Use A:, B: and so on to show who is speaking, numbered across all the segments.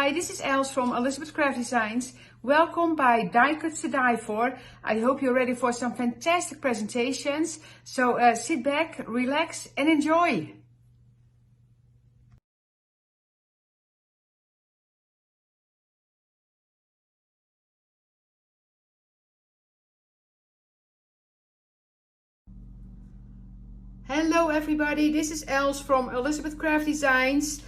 A: Hi, this is Els from Elizabeth Craft Designs. Welcome by DieCuts to Die For. I hope you're ready for some fantastic presentations. So sit back, relax and enjoy. Hello everybody, this is Els from Elizabeth Craft Designs.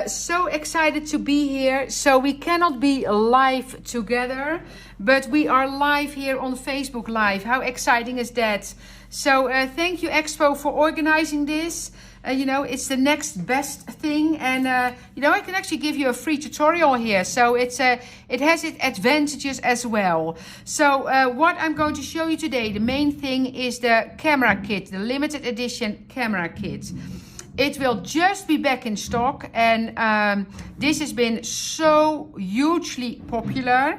A: So excited to be here. So we cannot be live together, but we are live here on Facebook Live. How exciting is that? So thank you Expo for organizing this. You know, it's the next best thing, and you know, I can actually give you a free tutorial here, so it has its advantages as well. So what I'm going to show you today, the main thing is the camera kit, the limited edition camera kit. It will just be back in stock, and this has been so hugely popular.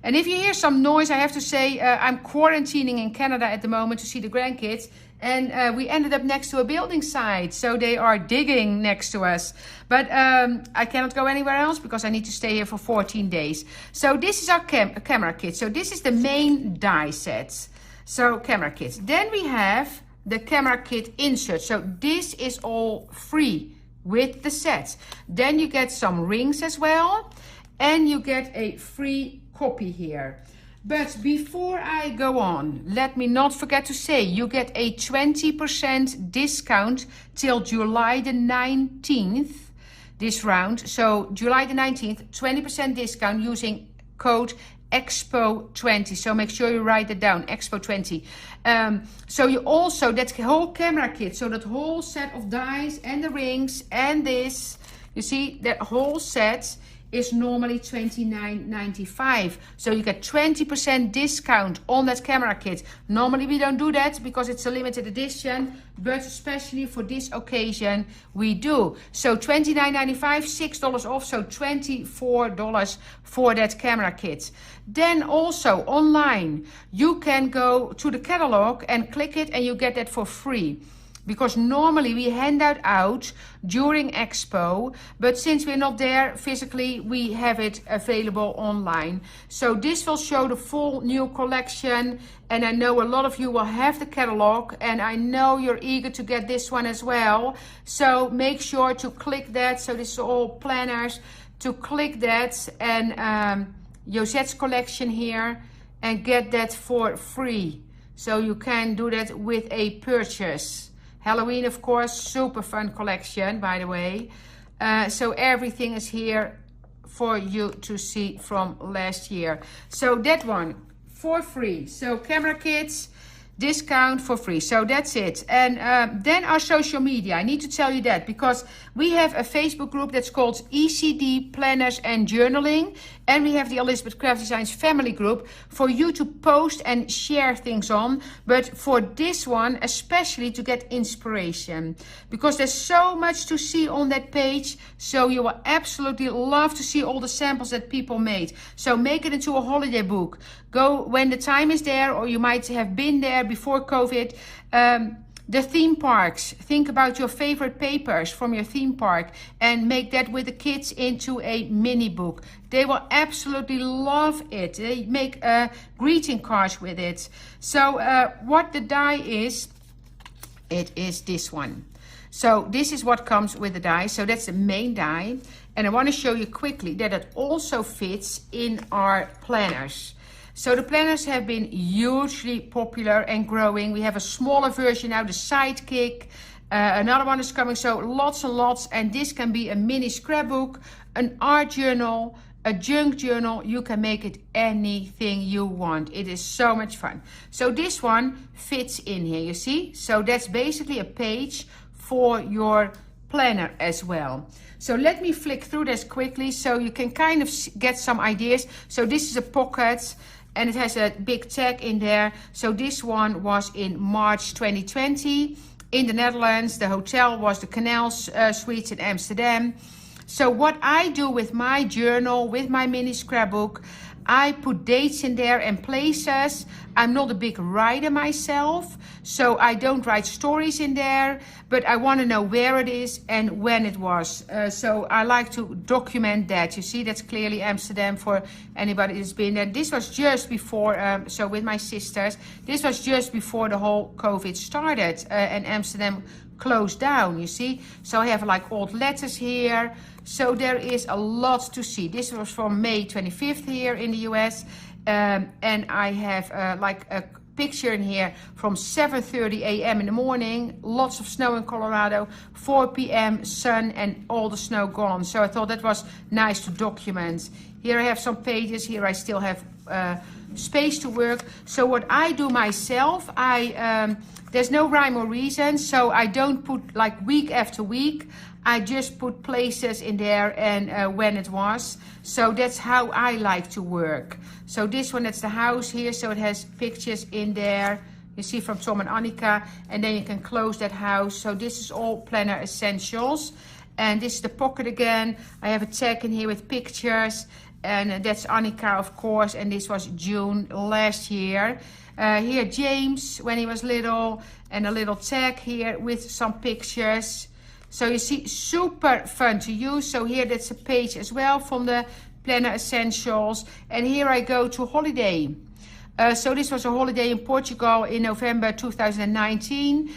A: And if you hear some noise, I have to say I'm quarantining in Canada at the moment to see the grandkids. And we ended up next to a building site, so they are digging next to us. But I cannot go anywhere else because I need to stay here for 14 days. So this is our camera kit. So this is the main die set. So camera kit. Then we have the camera kit insert. So this is all free with the set. Then you get some rings as well. And you get a free copy here. But before I go on, let me not forget to say you get a 20% discount till July the 19th, this round. So July the 19th, 20% discount using code EXPO20. So make sure you write it down, EXPO20. So you also, that whole camera kit, so that whole set of dies and the rings and this, you see, that whole set is normally $29.95. So you get 20% discount on that camera kit. Normally we don't do that because it's a limited edition, but especially for this occasion we do. So $29.95, $6 off, so $24 for that camera kit. Then also online you can go to the catalog and click it and you get that for free. Because normally we hand that out during Expo, but since we're not there physically, we have it available online. So this will show the full new collection, and I know a lot of you will have the catalog, and I know you're eager to get this one as well. So make sure to click that. So this is all planners, to click that and Josette's collection here and get that for free. So you can do that with a purchase. Halloween, of course, super fun collection, by the way. So everything is here for you to see from last year. So that one for free. So camera kits, discount for free. So that's it. And then our social media. I need to tell you that because we have a Facebook group that's called ECD Planners and Journaling. And we have the Elizabeth Craft Designs family group for you to post and share things on. But for this one, especially to get inspiration. Because there's so much to see on that page. So you will absolutely love to see all the samples that people made. So make it into a holiday book. Go when the time is there, or you might have been there before COVID. The theme parks, think about your favorite papers from your theme park and make that with the kids into a mini book. They will absolutely love it. They make greeting cards with it. So what the die is, it is this one. So this is what comes with the die. So that's the main die. And I want to show you quickly that it also fits in our planners. So the planners have been hugely popular and growing. We have a smaller version now, the Sidekick. Another one is coming, so lots and lots. And this can be a mini scrapbook, an art journal, a junk journal. You can make it anything you want. It is so much fun. So this one fits in here, you see? So that's basically a page for your planner as well. So let me flick through this quickly so you can kind of get some ideas. So this is a pocket. And it has a big tag in there. So this one was in March 2020 in the Netherlands. The hotel was the Canal Suites in Amsterdam. So what I do with my journal, with my mini scrapbook, I put dates in there and places, I'm not a big writer myself, so I don't write stories in there, but I want to know where it is and when it was. So I like to document that. You see, that's clearly Amsterdam for anybody who's been there. This was just before, so with my sisters, this was just before the whole COVID started and Amsterdam closed down, you see. So I have like old letters here. So there is a lot to see. This was from May 25th here in the US. And I have like a picture in here from 7:30 a.m. in the morning. Lots of snow in Colorado. 4 p.m. sun and all the snow gone. So I thought that was nice to document. Here I have some pages. Here I still have space to work. So what I do myself, there's no rhyme or reason. So I don't put like week after week. I just put places in there and when it was. So that's how I like to work. So this one, that's the house here. So it has pictures in there. You see from Tom and Annika. And then you can close that house. So this is all planner essentials. And this is the pocket again. I have a tag in here with pictures. And that's Annika, of course. And this was June last year. Here James, when he was little. And a little tag here with some pictures. So you see, super fun to use. So here, that's a page as well from the Planner Essentials. And here I go to holiday. So this was a holiday in Portugal in November 2019.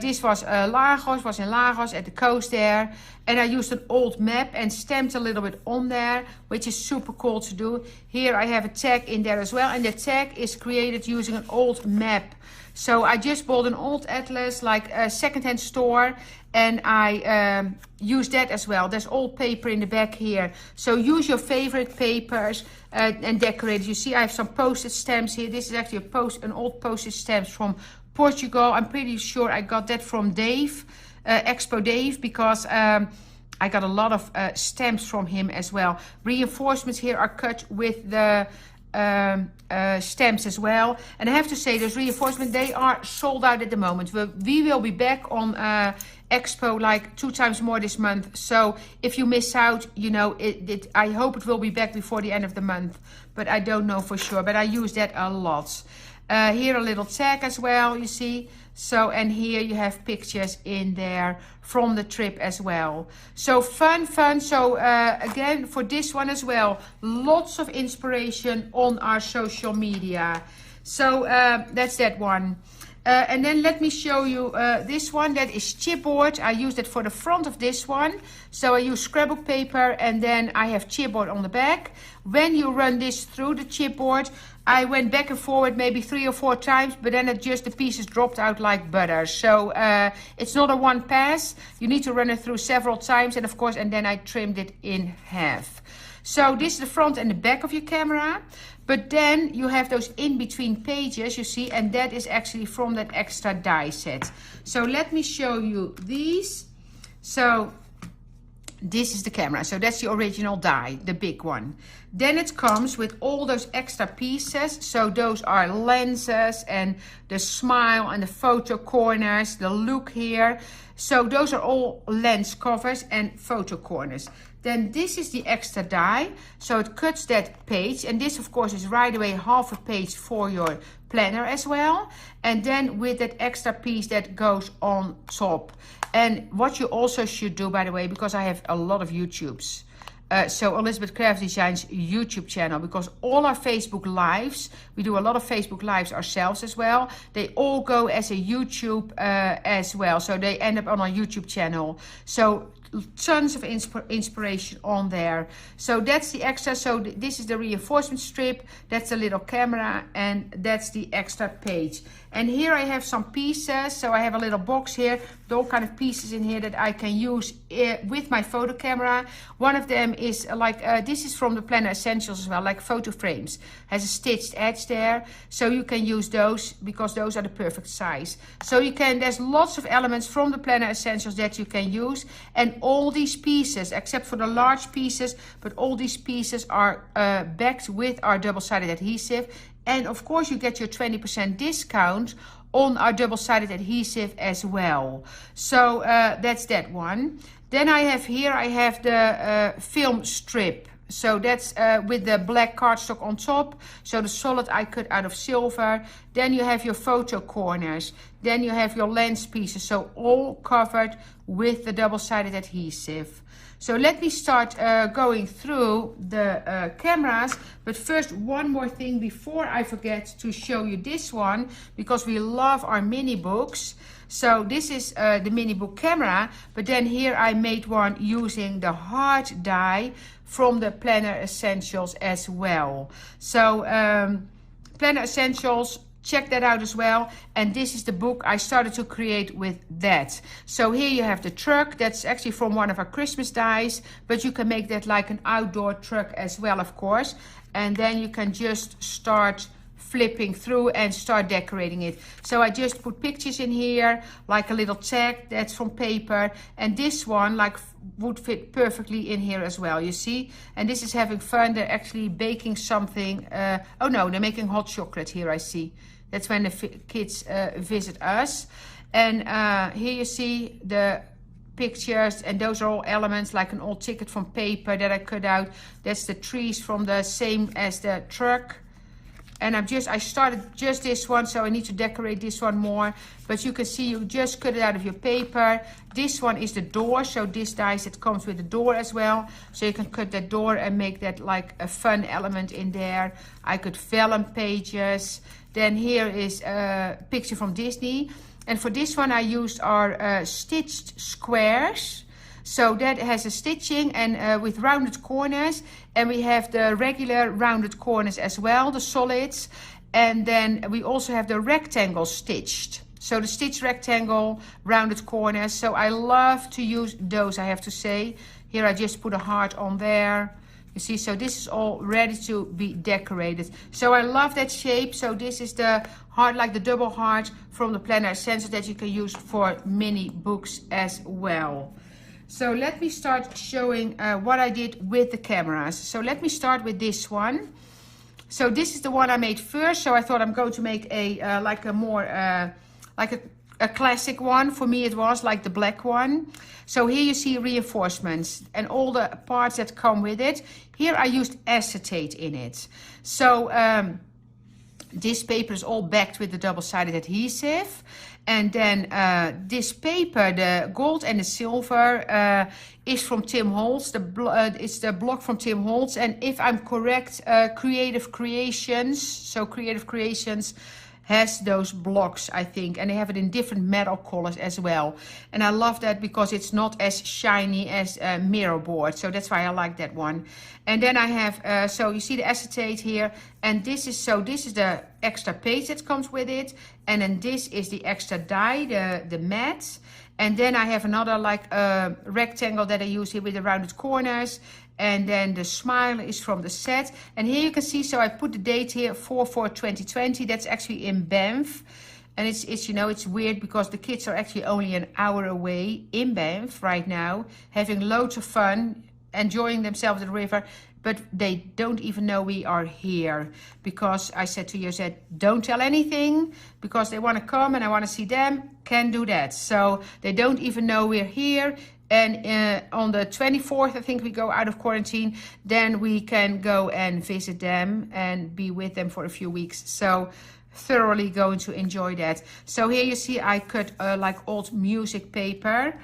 A: This was was in Lagos at the coast there. And I used an old map and stamped a little bit on there, which is super cool to do. Here I have a tag in there as well. And the tag is created using an old map. So I just bought an old atlas, like a secondhand store, and I use that as well. There's old paper in the back here. So use your favorite papers and decorate it. You see, I have some postage stamps here. This is actually an old postage stamps from Portugal. I'm pretty sure I got that from Dave, Expo Dave, because I got a lot of stamps from him as well. Reinforcements here are cut with the stamps as well. And I have to say, those reinforcements, they are sold out at the moment. We will be back on Expo like 2 times more this month. So if you miss out, you know, I hope it will be back before the end of the month. But I don't know for sure. But I use that a lot. Here a little tag as well, you see. So, and here you have pictures in there from the trip as well. So fun. So again, for this one as well, lots of inspiration on our social media. So that's that one. And then let me show you this one. That is chipboard. I use that for the front of this one. So I use scrapbook paper and then I have chipboard on the back. When you run this through the chipboard, I went back and forward maybe 3 or 4 times, but then the pieces dropped out like butter. So it's not a one pass. You need to run it through several times, and of course, and then I trimmed it in half. So this is the front and the back of your camera. But then you have those in-between pages, you see, and that is actually from that extra die set. So let me show you these. So this is the camera. So that's the original die, the big one. Then it comes with all those extra pieces. So those are lenses and the smile and the photo corners, the look here. So those are all lens covers and photo corners. Then this is the extra die. So it cuts that page. And this, of course, is right away half a page for your planner as well. And then with that extra piece that goes on top. And what you also should do, by the way, because I have a lot of YouTubes. So Elizabeth Craft Design's YouTube channel, because all our Facebook lives, we do a lot of Facebook lives ourselves as well. They all go as a YouTube as well. So they end up on our YouTube channel. So tons of inspiration on there. So that's the extra. So this is the reinforcement strip. That's a little camera, and that's the extra page. And here I have some pieces. So I have a little box here with all kind of pieces in here that I can use with my photo camera. One of them is like, this is from the Planner Essentials as well, like photo frames. Has a stitched edge there. So you can use those because those are the perfect size. So you can, there's lots of elements from the Planner Essentials that you can use. And all these pieces, except for the large pieces, but all these pieces are backed with our double-sided adhesive. And of course you get your 20% discount on our double-sided adhesive as well. So that's that one. Then I have here, I have the film strip. So that's with the black cardstock on top. So the solid I cut out of silver. Then you have your photo corners. Then you have your lens pieces. So all covered with the double-sided adhesive. So let me start going through the cameras. But first, one more thing before I forget to show you this one, because we love our mini books. So this is the mini book camera, but then here I made one using the hard die from the Planner Essentials as well. So Planner Essentials, check that out as well. And this is the book I started to create with that. So here you have the truck. That's actually from one of our Christmas dies, but you can make that like an outdoor truck as well, of course. And then you can just start flipping through and start decorating it. So I just put pictures in here, like a little tag that's from paper, and this one like would fit perfectly in here as well, you see. And this is having fun. They're actually baking something. Oh no, they're making hot chocolate here, I see. That's when the kids visit us. And here you see the pictures, and those are all elements like an old ticket from paper that I cut out. That's the trees from the same as the truck. And I started just this one, so I need to decorate this one more. But you can see you just cut it out of your paper. This one is the door, so this dies that comes with the door as well. So you can cut that door and make that like a fun element in there. I could vellum pages. Then here is a picture from Disney. And for this one I used our stitched squares. So that has a stitching and with rounded corners, and we have the regular rounded corners as well, the solids, and then we also have the rectangle stitched. So the stitched rectangle, rounded corners. So I love to use those, I have to say. Here I just put a heart on there. You see, so this is all ready to be decorated. So I love that shape. So this is the heart, like the double heart from the Planner Essentials that you can use for mini books as well. So let me start showing what I did with the cameras. So let me start with this one. So this is the one I made first. So I thought I'm going to make a like a more like a classic one. For me it was like the black one. So here you see reinforcements and all the parts that come with it. Here I used acetate in it. So this paper is all backed with the double-sided adhesive. And then this paper, the gold and the silver, is from Tim Holtz. It's the block from Tim Holtz. And if I'm correct, Creative Creations, so Creative Creations has those blocks, I think. And they have it in different metal colors as well. And I love that because it's not as shiny as mirror board. So that's why I like that one. And then I have, so you see the acetate here. And this is the extra page that comes with it. And then this is the extra die, the matte. And then I have another like rectangle that I use here with the rounded corners. And then the smile is from the set. And here you can see, so I put the date here, 4/4/2020. That's actually in Banff. And it's you know, it's weird because the kids are actually only an hour away in Banff right now, having loads of fun, enjoying themselves at the river. But they don't even know we are here, because I said to Josette, don't tell anything, because they want to come and I want to see them. Can't do that. So they don't even know we're here. And on the 24th, I think we go out of quarantine. Then we can go and visit them and be with them for a few weeks. So thoroughly going to enjoy that. So here you see I cut like old music paper.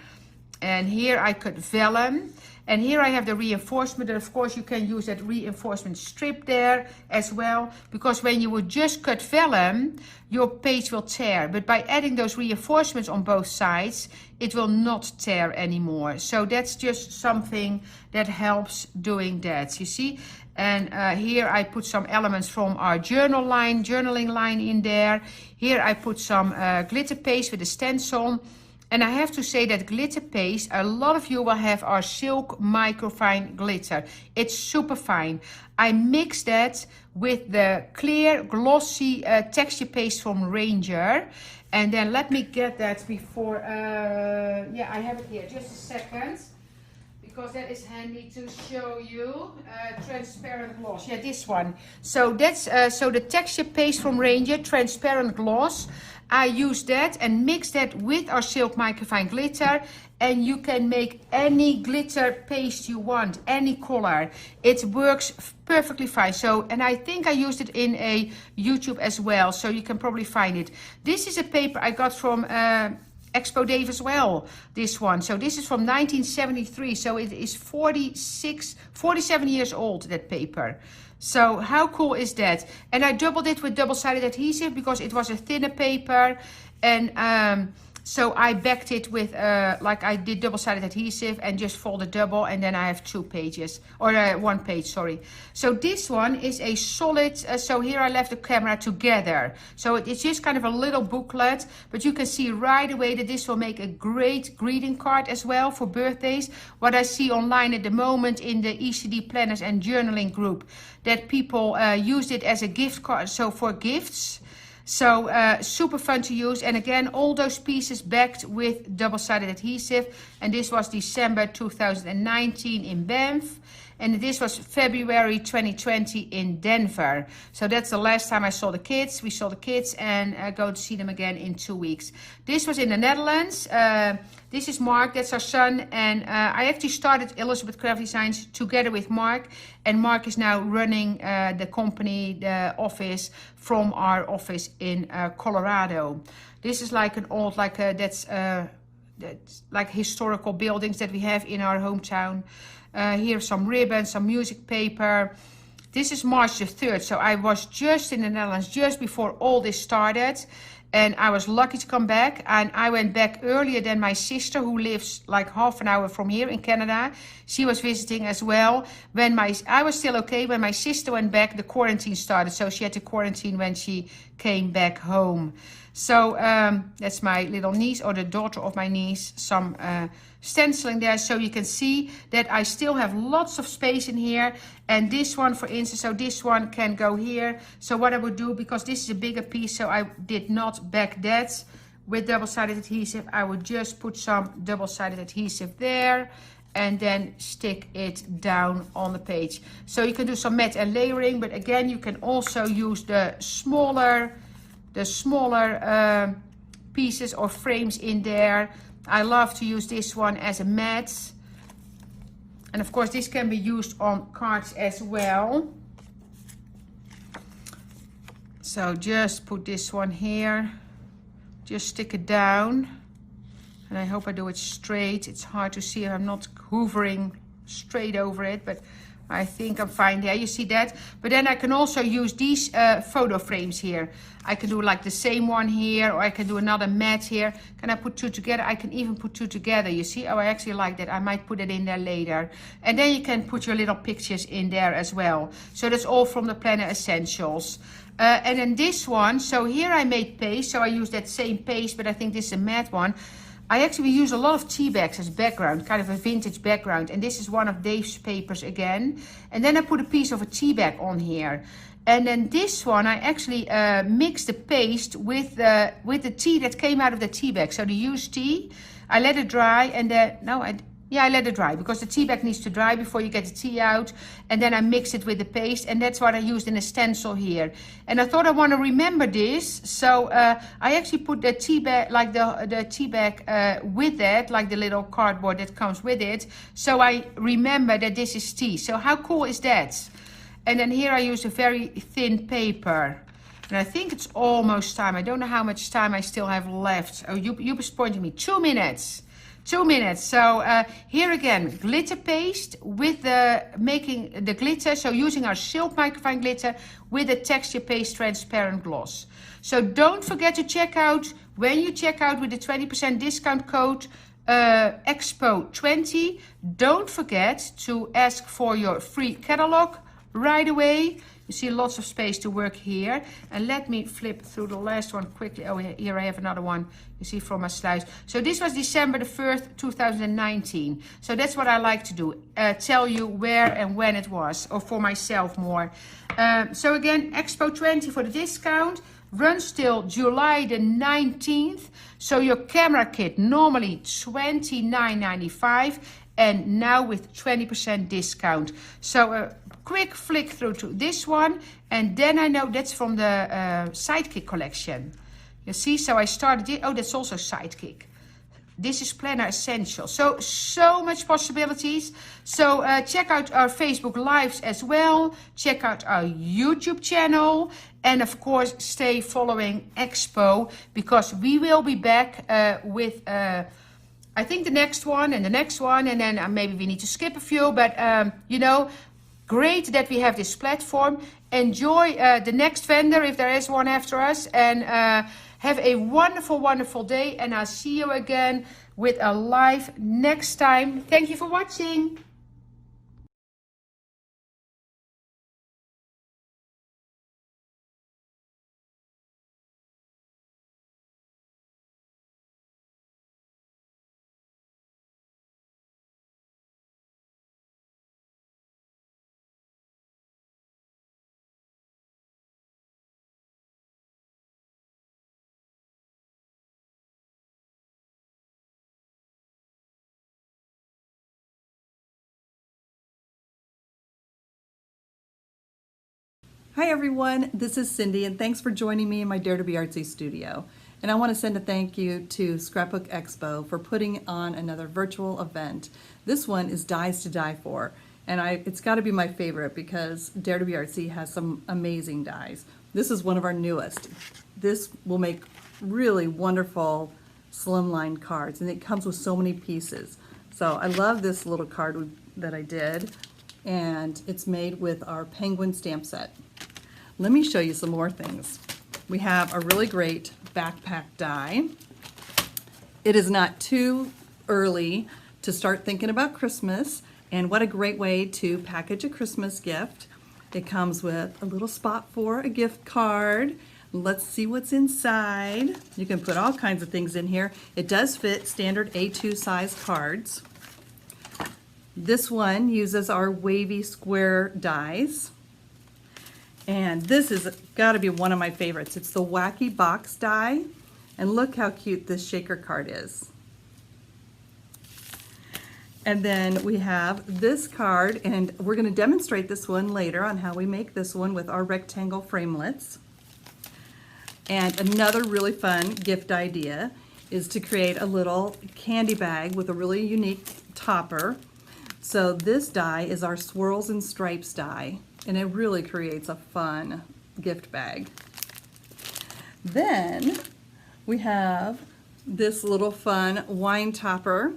A: And here I cut vellum. And here I have the reinforcement. And of course you can use that reinforcement strip there as well. Because when you would just cut vellum, your page will tear. But by adding those reinforcements on both sides, it will not tear anymore. So that's just something that helps doing that, you see. And here I put some elements from our journaling line in there. Here I put some glitter paste with a stencil. And I have to say that glitter paste, a lot of you will have our silk microfine glitter. It's super fine. I mix that with the clear glossy texture paste from Ranger. And then let me get that before, yeah, I have it here, just a second. Because that is handy to show you. Transparent gloss, yeah, this one. So that's so the texture paste from Ranger, transparent gloss. I use that and mix that with our silk microfine glitter, and you can make any glitter paste you want, any color. It works perfectly fine. So, and I think I used it in a YouTube as well, so you can probably find it. This is a paper I got from Expo Dave as well, this one. So this is from 1973, so it is 47 years old, that paper. So how cool is that? And I doubled it with double-sided adhesive because it was a thinner paper, and so I backed it with like I did double-sided adhesive and just folded double, and then I have 2 pages, or 1 page, sorry. So this one is a solid, so here I left the camera together. So it's just kind of a little booklet, but you can see right away that this will make a great greeting card as well for birthdays. What I see online at the moment in the ECD planners and journaling group, that people used it as a gift card, so for gifts. So super fun to use, and again all those pieces backed with double-sided adhesive, and this was December 2019 in Banff, and this was February 2020 in Denver. So that's the last time I saw the kids. We saw the kids, and go to see them again in 2 weeks. This was in the Netherlands. This is Mark, that's our son, and I actually started Elizabeth Craft Designs together with Mark, and Mark is now running the company, the office, from our office in Colorado. This is like an old, that's like historical buildings that we have in our hometown. Here's some ribbons, some music paper. This is March the 3rd, so I was just in the Netherlands just before all this started. And I was lucky to come back, and I went back earlier than my sister, who lives like half an hour from here in Canada. She was visiting as well. I was still okay. When my sister went back, the quarantine started, so she had to quarantine when she came back home. So that's my little niece, or the daughter of my niece, some stenciling there, so you can see that I still have lots of space in here. And this one, for instance, so this one can go here. So what I would do, because this is a bigger piece, so I did not back that with double-sided adhesive, I would just put some double-sided adhesive there and then stick it down on the page. So you can do some matte and layering, but again, you can also use the smaller pieces or frames in there. I love to use this one as a mat, and of course this can be used on cards as well. So just put this one here, just stick it down, and I hope I do it straight. It's hard to see, I'm not hovering straight over it, but I think I'm fine there. You see that? But then I can also use these photo frames here. I can do like the same one here, or I can do another mat here. Can I put 2 together? I can even put 2 together. You see? Oh, I actually like that. I might put it in there later. And then you can put your little pictures in there as well. So that's all from the Planner Essentials. And then this one, so here I made paste. So I use that same paste, but I think this is a matte one. I actually use a lot of tea bags as background, kind of a vintage background. And this is one of Dave's papers again. And then I put a piece of a tea bag on here. And then this one, I actually mixed the paste with the tea that came out of the tea bag. So the used tea, I let it dry, and then, I let it dry, because the tea bag needs to dry before you get the tea out. And then I mix it with the paste, and that's what I used in a stencil here. And I thought I want to remember this, so I actually put the tea bag, like the tea bag with that, like the little cardboard that comes with it. So I remember that this is tea. So how cool is that? And then here I use a very thin paper. And I think it's almost time. I don't know how much time I still have left. Oh, you was pointing me. 2 minutes. 2 minutes. So here again, glitter paste with making the glitter. So using our silk microfine glitter with a texture paste transparent gloss. So don't forget to check out, when you check out with the 20% discount code EXPO20, don't forget to ask for your free catalog right away. You see lots of space to work here. And let me flip through the last one quickly. Oh, here I have another one, you see, from my slice. So this was December the 1st, 2019. So that's what I like to do. Tell you where and when it was, or for myself more. So again, Expo 20 for the discount. Runs till July the 19th. So your camera kit, normally $29.95. And now with 20% discount. So a quick flick through to this one. And then I know that's from the Sidekick collection. You see, so I started it. Oh, that's also Sidekick. This is Planner Essential. So much possibilities. So check out our Facebook Lives as well. Check out our YouTube channel. And of course, stay following Expo, because we will be back with, I think, the next one and the next one. And then maybe we need to skip a few. But, you know, great that we have this platform. Enjoy the next vendor, if there is one after us. And have a wonderful, wonderful day. And I'll see you again with a live next time. Thank you for watching.
B: Hi everyone, this is Cindy and thanks for joining me in my Dare to Be Artsy studio. And I want to send a thank you to Scrapbook Expo for putting on another virtual event. This one is Dies to Die For, and it's got to be my favorite because Dare to Be Artsy has some amazing dies. This is one of our newest. This will make really wonderful slimline cards, and it comes with so many pieces. So I love this little card that I did, and it's made with our penguin stamp set. Let me show you some more things. We have a really great backpack die. It is not too early to start thinking about Christmas, and what a great way to package a Christmas gift. It comes with a little spot for a gift card. Let's see what's inside. You can put all kinds of things in here. It does fit standard A2 size cards. This one uses our wavy square dies. And this has got to be one of my favorites. It's the Wacky Box die. And look how cute this shaker card is. And then we have this card, and we're going to demonstrate this one later on how we make this one with our rectangle framelits. And another really fun gift idea is to create a little candy bag with a really unique topper. So this die is our Swirls and Stripes die, and it really creates a fun gift bag. Then we have this little fun wine topper,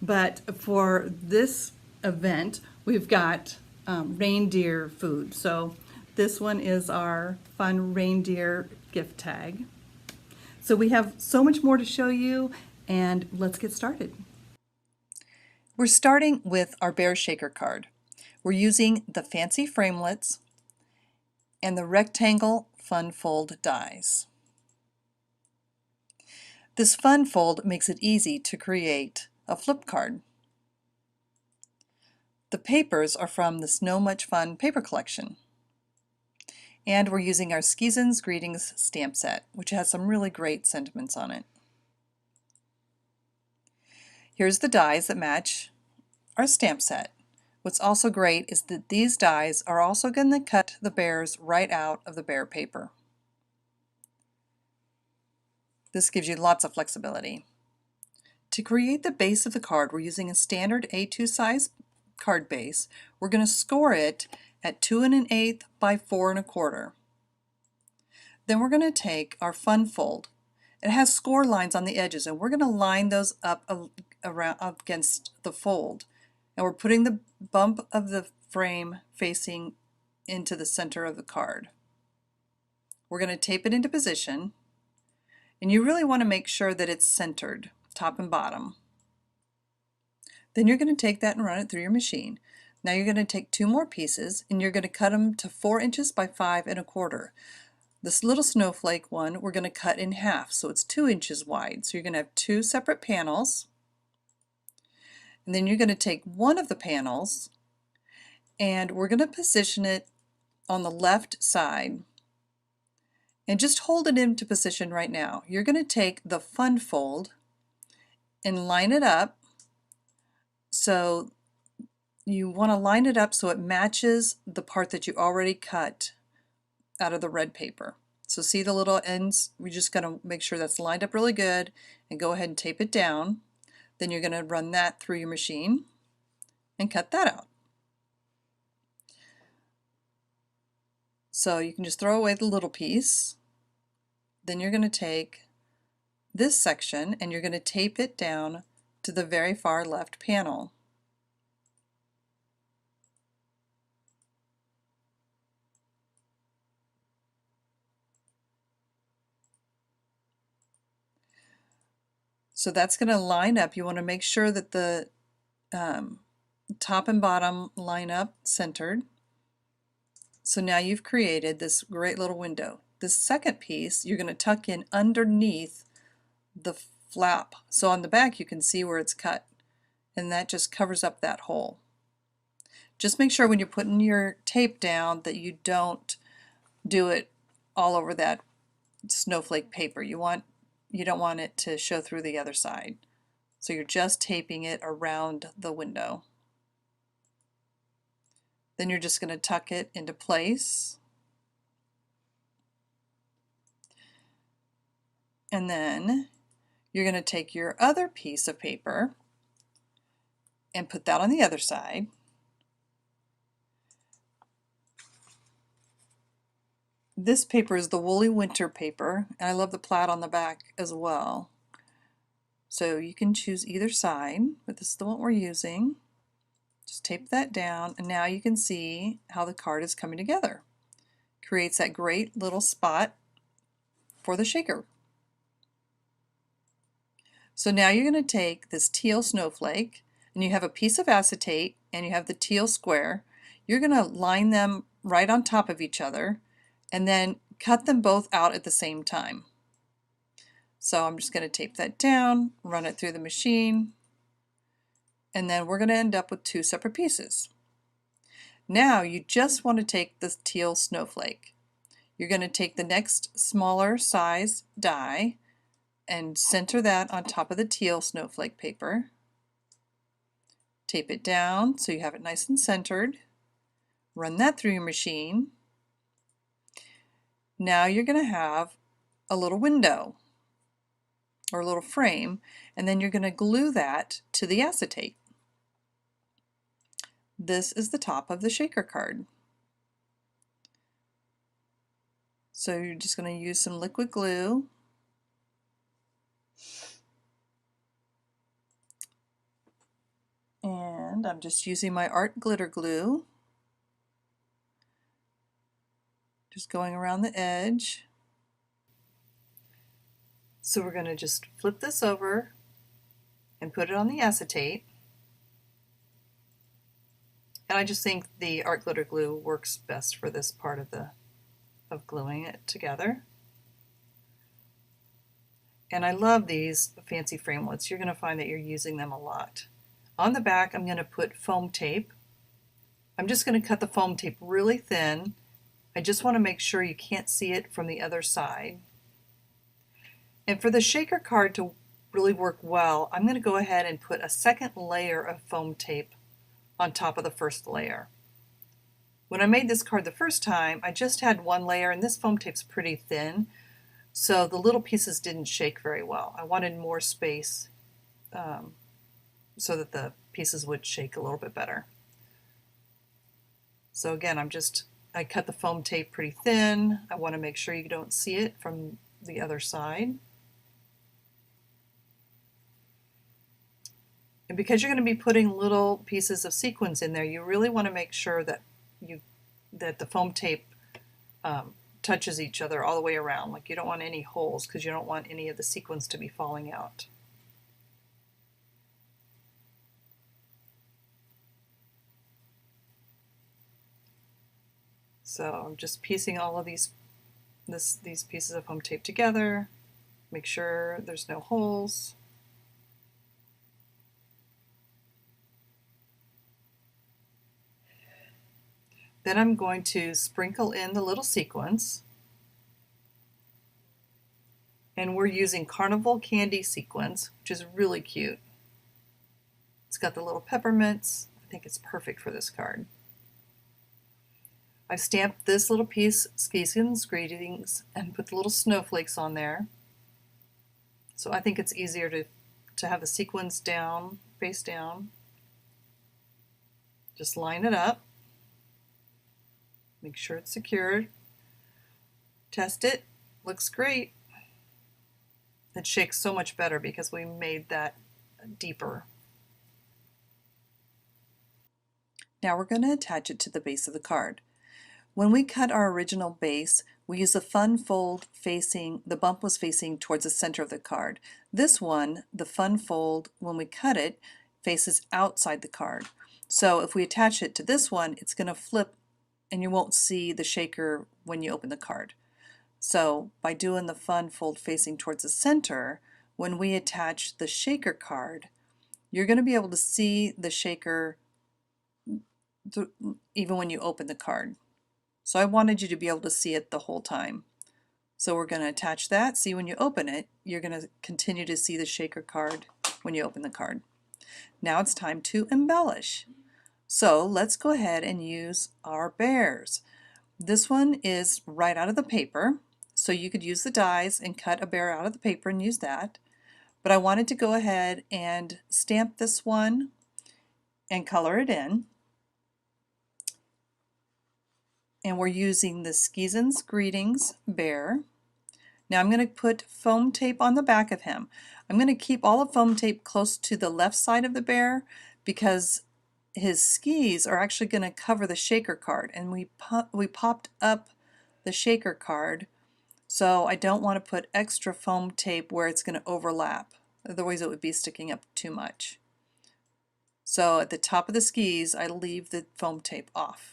B: but for this event we've got reindeer food. So this one is our fun reindeer gift tag. So we have so much more to show you, and let's get started. We're starting with our bear shaker card. We're using the fancy framelits and the rectangle fun fold dies. This fun fold makes it easy to create a flip card. The papers are from the Snow Much Fun paper collection. And we're using our Sizzix Greetings stamp set, which has some really great sentiments on it. Here's the dies that match our stamp set. What's also great is that these dies are also going to cut the bears right out of the bear paper. This gives you lots of flexibility. To create the base of the card, we're using a standard A2 size card base. We're going to score it at 2 1/8 by 4 1/4. Then we're going to take our fun fold. It has score lines on the edges, and we're going to line those up against the fold. And we're putting the bump of the frame facing into the center of the card. We're going to tape it into position, and you really want to make sure that it's centered, top and bottom. Then you're going to take that and run it through your machine. Now you're going to take 2 more pieces, and you're going to cut them to 4 inches by 5 1/4. This little snowflake one we're going to cut in half, so it's 2 inches wide. So you're going to have 2 separate panels. And then you're going to take one of the panels, and we're going to position it on the left side. And just hold it into position right now. You're going to take the fun fold and line it up. So you want to line it up so it matches the part that you already cut out of the red paper. So see the little ends? We're just going to make sure that's lined up really good and go ahead and tape it down. Then you're going to run that through your machine and cut that out. So you can just throw away the little piece. Then you're going to take this section and you're going to tape it down to the very far left panel. So that's going to line up. You want to make sure that the top and bottom line up centered. So now you've created this great little window. This second piece you're going to tuck in underneath the flap. So on the back you can see where it's cut, and that just covers up that hole. Just make sure when you're putting your tape down that you don't do it all over that snowflake paper. You don't want it to show through the other side. So you're just taping it around the window. Then you're just going to tuck it into place. And then you're going to take your other piece of paper and put that on the other side. This paper is the Woolly Winter paper, and I love the plaid on the back as well. So you can choose either side, but this is the one we're using. Just tape that down, and now you can see how the card is coming together. Creates that great little spot for the shaker. So now you're going to take this teal snowflake, and you have a piece of acetate, and you have the teal square. You're going to line them right on top of each other, and then cut them both out at the same time. So I'm just going to tape that down, run it through the machine, and then we're going to end up with two separate pieces. Now you just want to take the teal snowflake. You're going to take the next smaller size die and center that on top of the teal snowflake paper. Tape it down so you have it nice and centered. Run that through your machine. Now you're going to have a little window or a little frame, and then you're going to glue that to the acetate. This is the top of the shaker card. So you're just going to use some liquid glue. And I'm just using my art glitter glue. Just going around the edge. So we're going to just flip this over and put it on the acetate. And I just think the art glitter glue works best for this part of gluing it together. And I love these fancy framelits. You're going to find that you're using them a lot. On the back I'm going to put foam tape. I'm just going to cut the foam tape really thin. I just want to make sure you can't see it from the other side. And for the shaker card to really work well, I'm going to go ahead and put a second layer of foam tape on top of the first layer. When I made this card the first time, I just had one layer, and this foam tape's pretty thin, so the little pieces didn't shake very well. I wanted more space so that the pieces would shake a little bit better. So again, I cut the foam tape pretty thin. I want to make sure you don't see it from the other side. And because you're going to be putting little pieces of sequins in there, you really want to make sure that the foam tape touches each other all the way around. Like, you don't want any holes because you don't want any of the sequins to be falling out. So I'm just piecing all of these pieces of foam tape together. Make sure there's no holes. Then I'm going to sprinkle in the little sequins. And we're using Carnival Candy sequins, which is really cute. It's got the little peppermints. I think it's perfect for this card. I stamped this little piece, Sizzix Greetings, and put the little snowflakes on there. So I think it's easier to have the sequins down, face down. Just line it up. Make sure it's secured. Test it. Looks great. It shakes so much better because we made that deeper. Now we're going to attach it to the base of the card. When we cut our original base, we used a fun fold facing, the bump was facing towards the center of the card. This one, the fun fold, when we cut it, faces outside the card. So if we attach it to this one, it's going to flip and you won't see the shaker when you open the card. So by doing the fun fold facing towards the center, when we attach the shaker card, you're going to be able to see the shaker even when you open the card. So I wanted you to be able to see it the whole time. So we're going to attach that. See, when you open it, you're going to continue to see the shaker card when you open the card. Now it's time to embellish. So let's go ahead and use our bears. This one is right out of the paper, so you could use the dies and cut a bear out of the paper and use that. But I wanted to go ahead and stamp this one and color it in. And we're using the Sizzix Greetings bear. Now I'm going to put foam tape on the back of him. I'm going to keep all the foam tape close to the left side of the bear because his skis are actually going to cover the shaker card, and we popped up the shaker card, so I don't want to put extra foam tape where it's going to overlap. Otherwise it would be sticking up too much. So at the top of the skis I leave the foam tape off.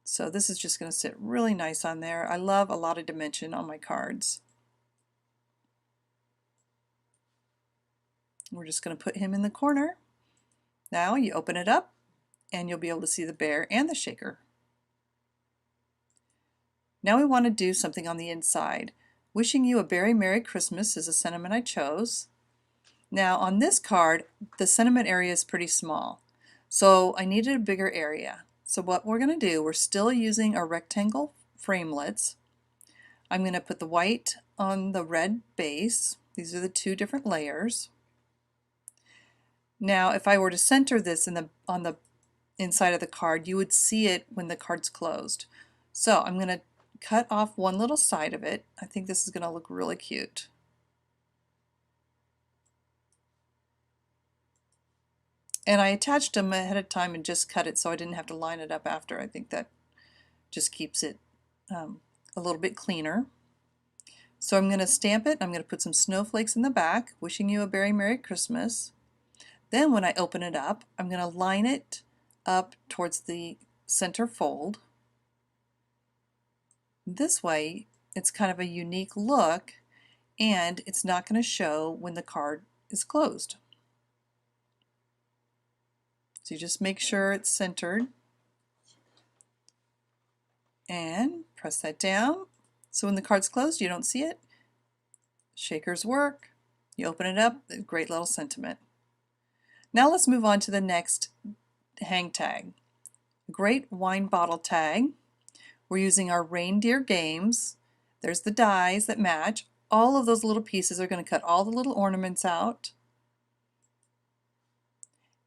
B: So this is just going to sit really nice on there. I love a lot of dimension on my cards. We're just going to put him in the corner. Now you open it up and you'll be able to see the bear and the shaker. Now we want to do something on the inside. Wishing you a very Merry Christmas is a sentiment I chose. Now on this card, the sentiment area is pretty small, so I needed a bigger area. So what we're going to do, we're still using our rectangle framelits. I'm going to put the white on the red base. These are the two different layers. Now if I were to center this on the inside of the card, you would see it when the card's closed. So I'm going to cut off one little side of it. I think this is going to look really cute. And I attached them ahead of time and just cut it so I didn't have to line it up after. I think that just keeps it a little bit cleaner. So I'm going to stamp it. I'm going to put some snowflakes in the back, wishing you a very Merry Christmas. Then when I open it up, I'm going to line it up towards the center fold. This way it's kind of a unique look and it's not going to show when the card is closed. So you just make sure it's centered and press that down. So when the card's closed, you don't see it. Shakers work. You open it up, a great little sentiment. Now let's move on to the next hang tag. A great wine bottle tag. We're using our reindeer games. There's the dies that match. All of those little pieces are going to cut all the little ornaments out.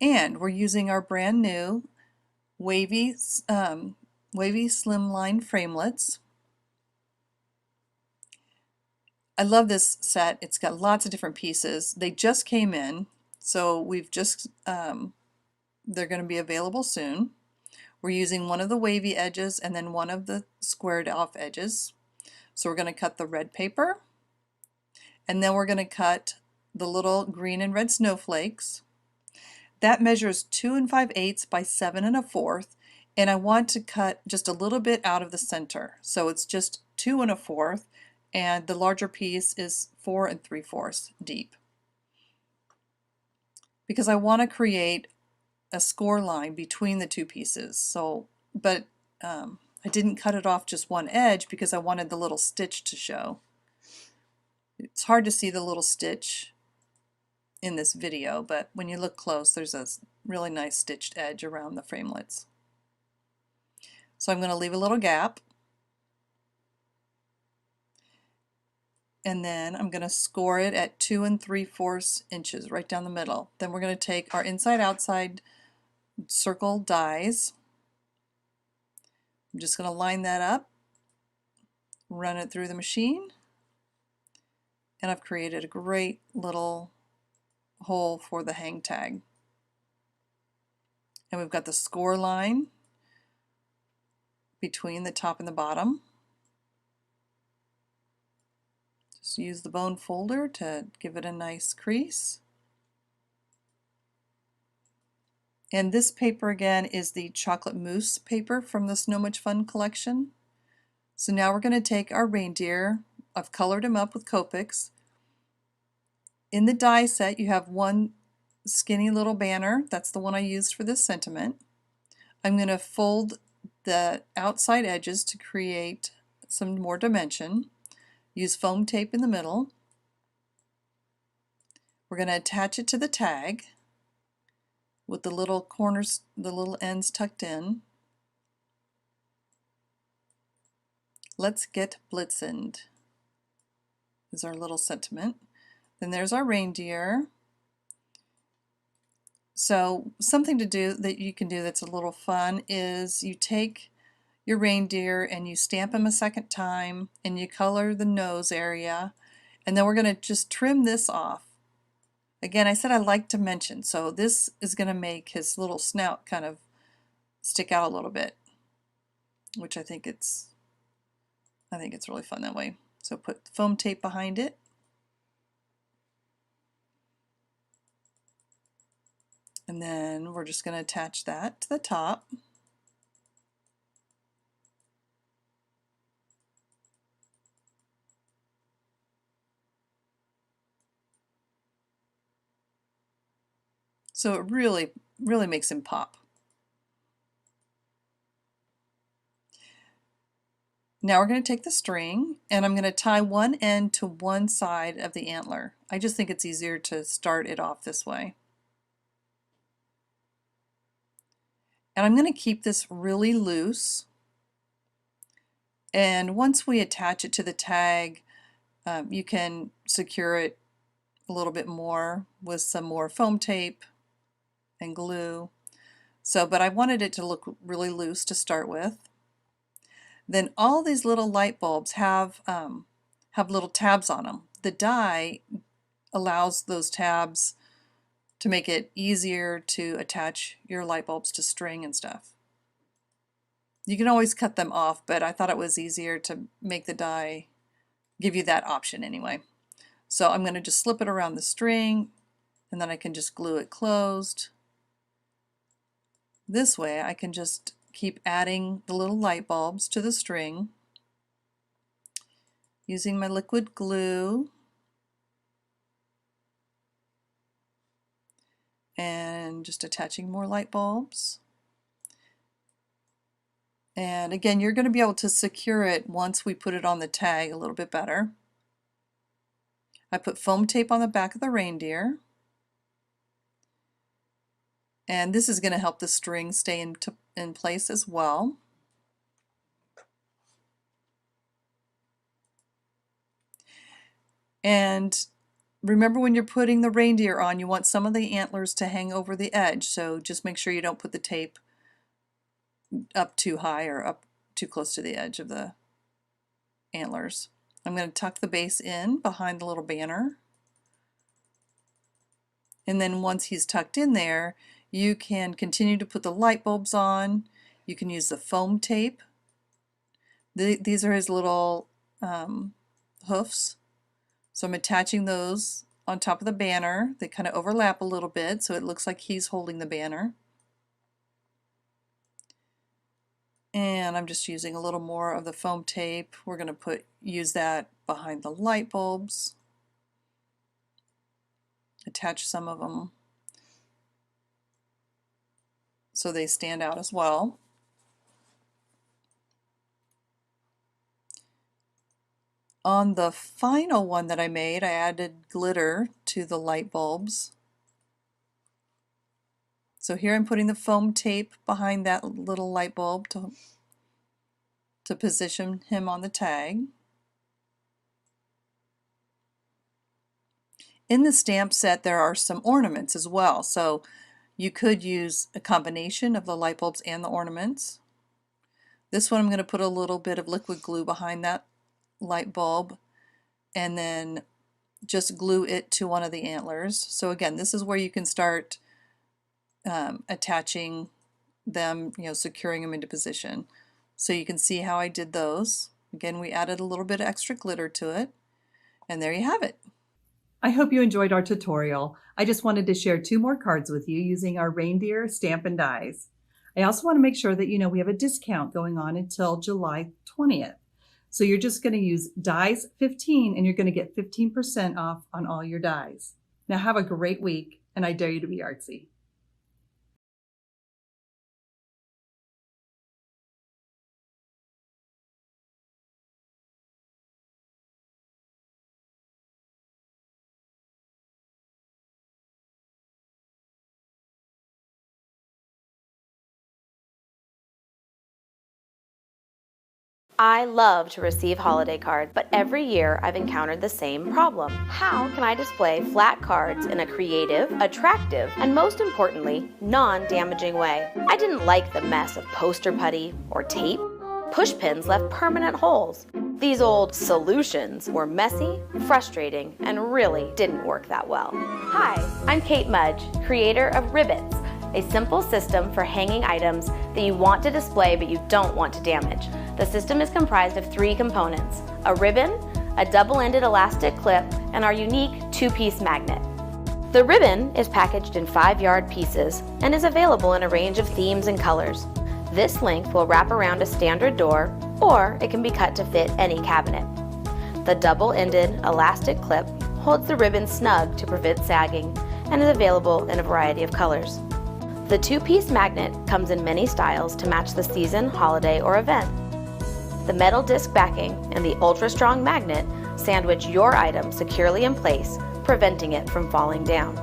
B: And we're using our brand new wavy slimline framelits. I love this set. It's got lots of different pieces. They just came in, so we've just they're going to be available soon. We're using one of the wavy edges and then one of the squared off edges. So we're going to cut the red paper, and then we're going to cut the little green and red snowflakes. That measures 2 5/8 by 7 1/4, and I want to cut just a little bit out of the center. So it's just 2 1/4, and the larger piece is 4 3/4 deep. Because I want to create a score line between the two pieces. So, but I didn't cut it off just one edge because I wanted the little stitch to show. It's hard to see the little stitch in this video, but when you look close, there's a really nice stitched edge around the framelits. So I'm going to leave a little gap, and then I'm going to score it at 2 3/4 inches right down the middle. Then we're going to take our inside-outside circle dies. I'm just going to line that up, run it through the machine, and I've created a great little hole for the hang tag. And we've got the score line between the top and the bottom. Just use the bone folder to give it a nice crease. And this paper again is the chocolate mousse paper from the So Much Fun collection. So now we're going to take our reindeer. I've colored him up with Copics. In the die set you have one skinny little banner. That's the one I used for this sentiment. I'm going to fold the outside edges to create some more dimension. Use foam tape in the middle. We're going to attach it to the tag with the little corners, the little ends tucked in. Let's get blitzened is our little sentiment. Then there's our reindeer. So something to do that you can do that's a little fun is you take your reindeer and you stamp him a second time and you color the nose area, and then we're going to just trim this off. Again, I said I like dimension, so this is going to make his little snout kind of stick out a little bit, which I think it's really fun that way. So put foam tape behind it. And then we're just going to attach that to the top. So it really makes him pop. Now we're going to take the string and I'm going to tie one end to one side of the antler. I just think it's easier to start it off this way. And I'm going to keep this really loose. And once we attach it to the tag, you can secure it a little bit more with some more foam tape and glue. But I wanted it to look really loose to start with. Then all these little light bulbs have little tabs on them. The die allows those tabs to make it easier to attach your light bulbs to string and stuff. You can always cut them off, but I thought it was easier to make the die give you that option anyway. So I'm going to just slip it around the string and then I can just glue it closed. This way I can just keep adding the little light bulbs to the string using my liquid glue and just attaching more light bulbs. And again, you're going to be able to secure it once we put it on the tag a little bit better. I put foam tape on the back of the reindeer, and this is going to help the string stay in place as well. And remember, when you're putting the reindeer on, you want some of the antlers to hang over the edge, so just make sure you don't put the tape up too high or up too close to the edge of the antlers. I'm going to tuck the base in behind the little banner, and then once he's tucked in there, you can continue to put the light bulbs on. You can use the foam tape. These are his little hoofs. So I'm attaching those on top of the banner. They kind of overlap a little bit, so it looks like he's holding the banner. And I'm just using a little more of the foam tape. We're going to use that behind the light bulbs. Attach some of them so they stand out as well. On the final one that I made, I added glitter to the light bulbs. So here I'm putting the foam tape behind that little light bulb to position him on the tag. In the stamp set there are some ornaments as well, so you could use a combination of the light bulbs and the ornaments. This one I'm going to put a little bit of liquid glue behind that light bulb and then just glue it to one of the antlers. So again, this is where you can start attaching them, securing them into position. So you can see how I did those. Again, we added a little bit of extra glitter to it, and there you have it.
C: I hope you enjoyed our tutorial. I just wanted to share 2 more cards with you using our reindeer stamp and dies. I also want to make sure that you know we have a discount going on until July 20th. So you're just going to use dies 15 and you're going to get 15% off on all your dies. Now have a great week, and I dare you to be artsy.
D: I love to receive holiday cards, but every year I've encountered the same problem. How can I display flat cards in a creative, attractive, and most importantly, non-damaging way? I didn't like the mess of poster putty or tape. Push pins left permanent holes. These old solutions were messy, frustrating, and really didn't work that well. Hi, I'm Kate Mudge, creator of Ribbits, a simple system for hanging items that you want to display but you don't want to damage. The system is comprised of 3 components: a ribbon, a double-ended elastic clip, and our unique 2-piece magnet. The ribbon is packaged in 5-yard pieces and is available in a range of themes and colors. This length will wrap around a standard door, or it can be cut to fit any cabinet. The double-ended elastic clip holds the ribbon snug to prevent sagging and is available in a variety of colors. The 2-piece magnet comes in many styles to match the season, holiday, or event. The metal disc backing and the ultra-strong magnet sandwich your item securely in place, preventing it from falling down.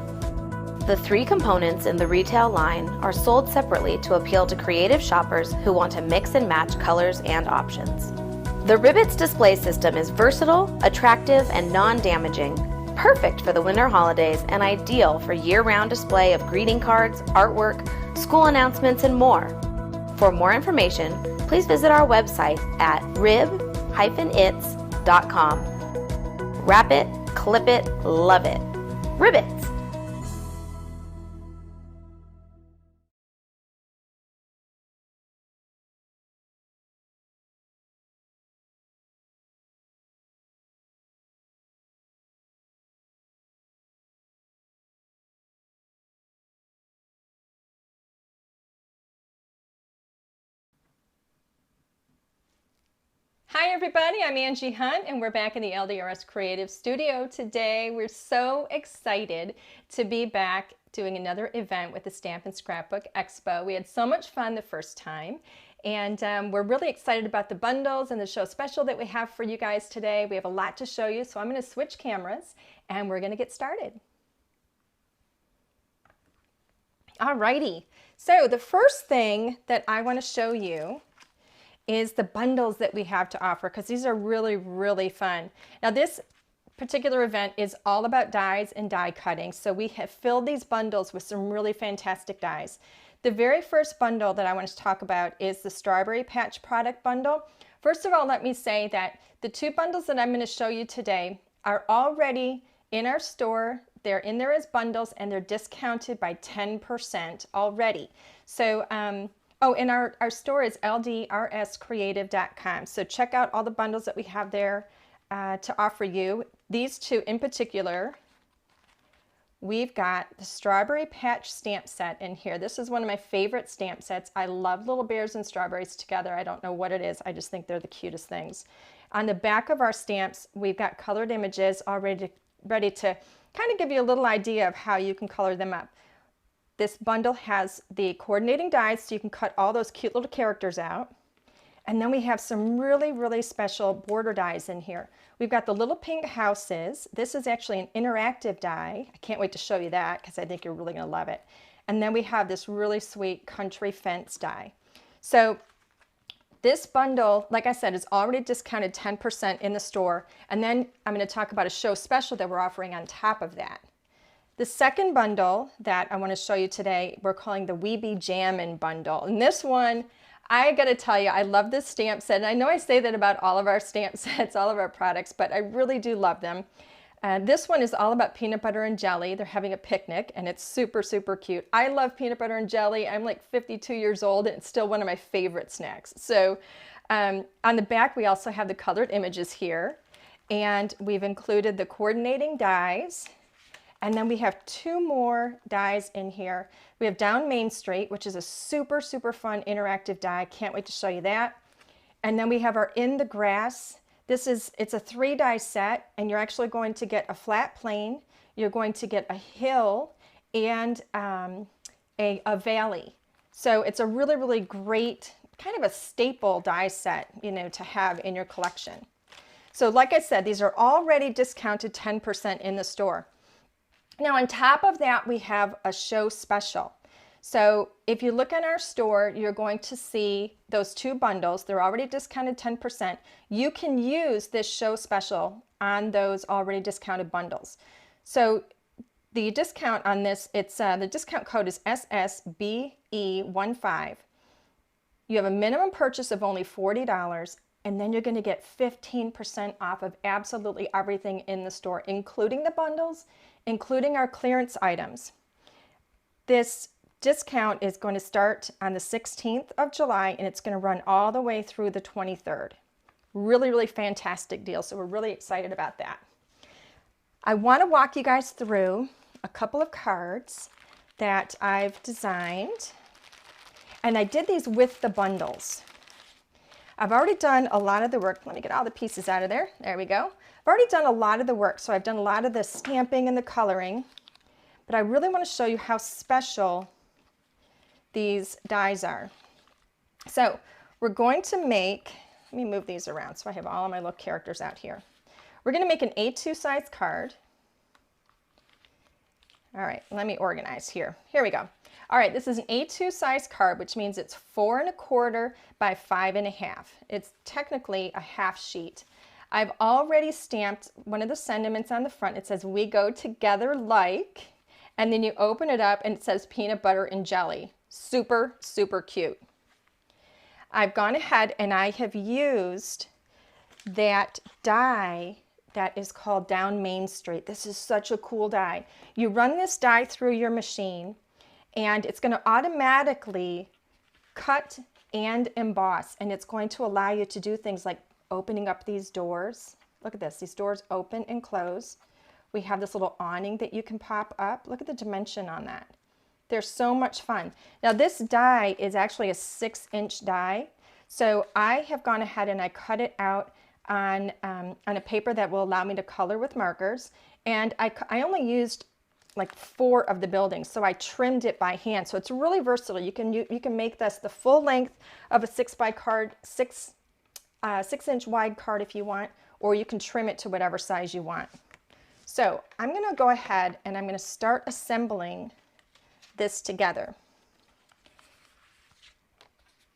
D: The 3 components in the retail line are sold separately to appeal to creative shoppers who want to mix and match colors and options. The Ribbit's display system is versatile, attractive, and non-damaging, perfect for the winter holidays and ideal for year-round display of greeting cards, artwork, school announcements, and more. For more information, please visit our website at rib-its.com. Wrap it, clip it, love it. Ribbits!
E: Hi everybody, I'm Angie Hunt and we're back in the LDRs Creative Studio today. We're so excited to be back doing another event with the Stamp and Scrapbook Expo. We had so much fun the first time, and we're really excited about the bundles and the show special that we have for you guys today. We have a lot to show you, so I'm going to switch cameras and we're going to get started. Alrighty, so the first thing that I want to show you is the bundles that we have to offer, because these are really, really fun. Now this particular event is all about dies and die cutting, so we have filled these bundles with some really fantastic dies. The very first bundle that I want to talk about is the Strawberry Patch product bundle. First of all, let me say that the 2 bundles that I'm going to show you today are already in our store. They're in there as bundles and they're discounted by 10% already. So oh, and our store is LDRscreative.com. So check out all the bundles that we have there to offer you. These 2 in particular, we've got the Strawberry Patch stamp set in here. This is one of my favorite stamp sets. I love little bears and strawberries together. I don't know what it is. I just think they're the cutest things. On the back of our stamps, we've got colored images already ready to kind of give you a little idea of how you can color them up. This bundle has the coordinating dies so you can cut all those cute little characters out. And then we have some really, really special border dies in here. We've got the little pink houses. This is actually an interactive die. I can't wait to show you that because I think you're really going to love it. And then we have this really sweet country fence die. So this bundle, like I said, is already discounted 10% in the store. And then I'm going to talk about a show special that we're offering on top of that. The second bundle that I want to show you today, we're calling the We Be Jammin' bundle. And this one, I got to tell you, I love this stamp set. And I know I say that about all of our stamp sets, all of our products, but I really do love them. This one is all about peanut butter and jelly. They're having a picnic and it's super, super cute. I love peanut butter and jelly. I'm like 52 years old and it's still one of my favorite snacks. So on the back, we also have the colored images here, and we've included the coordinating dies. And then we have two more dies in here. We have Down Main Street, which is a super, super fun interactive die. Can't wait to show you that. And then we have our In the Grass. It's a 3-die set, and you're actually going to get a flat plane, you're going to get a hill, and a valley. So it's a really, really great, kind of a staple die set, you know, to have in your collection. So like I said, these are already discounted 10% in the store. Now on top of that, we have a show special. So if you look in our store, you're going to see those two bundles. They're already discounted 10%. You can use this show special on those already discounted bundles. So the discount on this, the discount code is SSBE15. You have a minimum purchase of only $40, and then you're going to get 15% off of absolutely everything in the store, including the bundles, including our clearance items. This discount is going to start on the 16th of July, and it's going to run all the way through the 23rd. Really, really fantastic deal. So we're really excited about that. I want to walk you guys through a couple of cards that I've designed, and I did these with the bundles. I've already done a lot of the work. Let me get all the pieces out of there. There we go. I've already done a lot of the work. So I've done a lot of the stamping and the coloring, but I really want to show you how special these dies are. So we're going to make, let me move these around so I have all of my little characters out here. We're going to make an A2 size card. All right, let me organize here. Here we go. All right, this is an A2 size card, which means it's 4 1/4 by 5 1/2. It's technically a half sheet. I've already stamped one of the sentiments on the front. It says, "We go together like," and then you open it up and it says peanut butter and jelly. Super, super cute. I've gone ahead and I have used that die that is called Down Main Street. This is such a cool die. You run this die through your machine and it's going to automatically cut and emboss, and it's going to allow you to do things like opening up these doors. Look at this, these doors open and close. We have this little awning that you can pop up. Look at the dimension on that. They're so much fun. Now this die is actually a 6-inch die. So I have gone ahead and I cut it out on a paper that will allow me to color with markers. And I only used like 4 of the buildings, so I trimmed it by hand. So it's really versatile. You can make this the full length of a 6-inch wide card if you want, or you can trim it to whatever size you want. So I'm going to go ahead and I'm going to start assembling this together.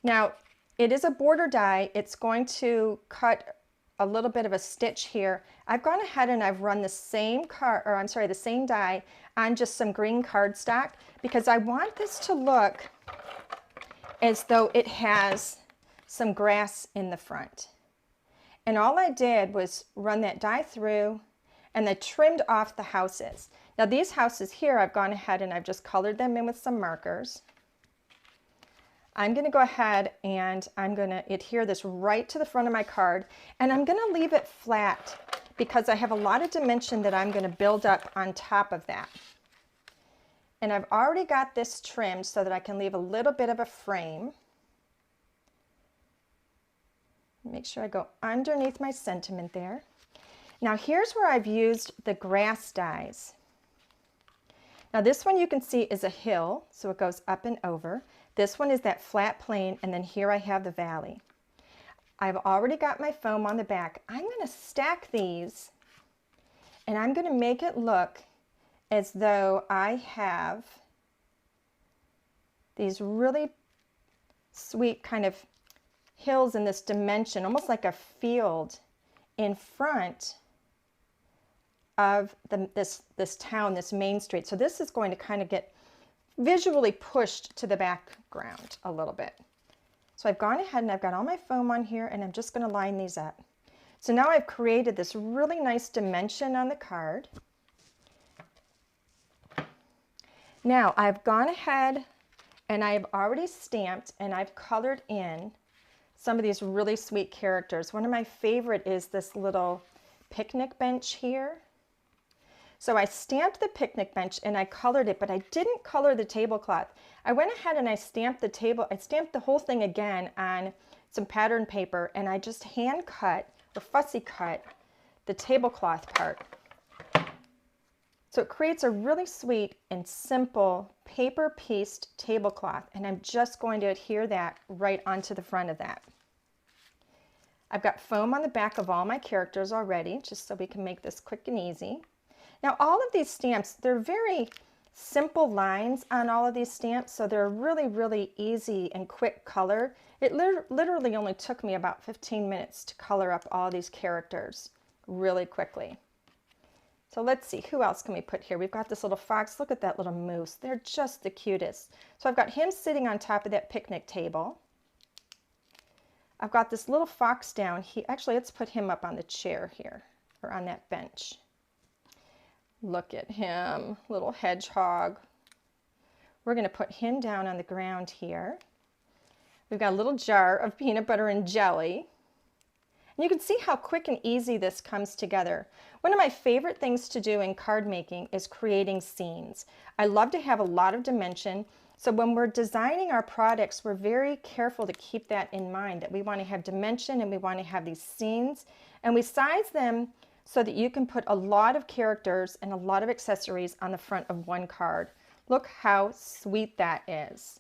E: Now it is a border die. It's going to cut a little bit of a stitch here. I've gone ahead and I've run the same the same die on just some green cardstock because I want this to look as though it has some grass in the front. And all I did was run that die through and I trimmed off the houses. Now these houses here, I've gone ahead and I've just colored them in with some markers. I'm going to go ahead and I'm going to adhere this right to the front of my card, and I'm going to leave it flat because I have a lot of dimension that I'm going to build up on top of that. And I've already got this trimmed so that I can leave a little bit of a frame. Make sure I go underneath my sentiment there. Now here's where I've used the grass dies. Now this one you can see is a hill, so it goes up and over. This one is that flat plane, and then here I have the valley. I've already got my foam on the back. I'm going to stack these and I'm going to make it look as though I have these really sweet kind of hills in this dimension, almost like a field in front of this town, this main street. So this is going to kind of get visually pushed to the background a little bit. So I've gone ahead and I've got all my foam on here and I'm just going to line these up. So now I've created this really nice dimension on the card. Now I've gone ahead and I've already stamped and I've colored in some of these really sweet characters. One of my favorite is this little picnic bench here. So I stamped the picnic bench and I colored it, but I didn't color the tablecloth. I went ahead and I stamped the whole thing again on some pattern paper, and I just hand cut or fussy cut the tablecloth part. So it creates a really sweet and simple paper pieced tablecloth, and I'm just going to adhere that right onto the front of that. I've got foam on the back of all my characters already, just so we can make this quick and easy. Now all of these stamps, they're very simple lines on all of these stamps, so they're really, really easy and quick color. It literally only took me about 15 minutes to color up all these characters really quickly. So let's see, who else can we put here? We've got this little fox. Look at that little moose. They're just the cutest. So I've got him sitting on top of that picnic table. I've got this little fox down. Actually, let's put him up on the chair here, or on that bench. Look at him, little hedgehog. We're going to put him down on the ground here. We've got a little jar of peanut butter and jelly. And you can see how quick and easy this comes together. One of my favorite things to do in card making is creating scenes. I love to have a lot of dimension. So when we're designing our products, we're very careful to keep that in mind, that we want to have dimension and we want to have these scenes. And we size them so that you can put a lot of characters and a lot of accessories on the front of one card. Look how sweet that is.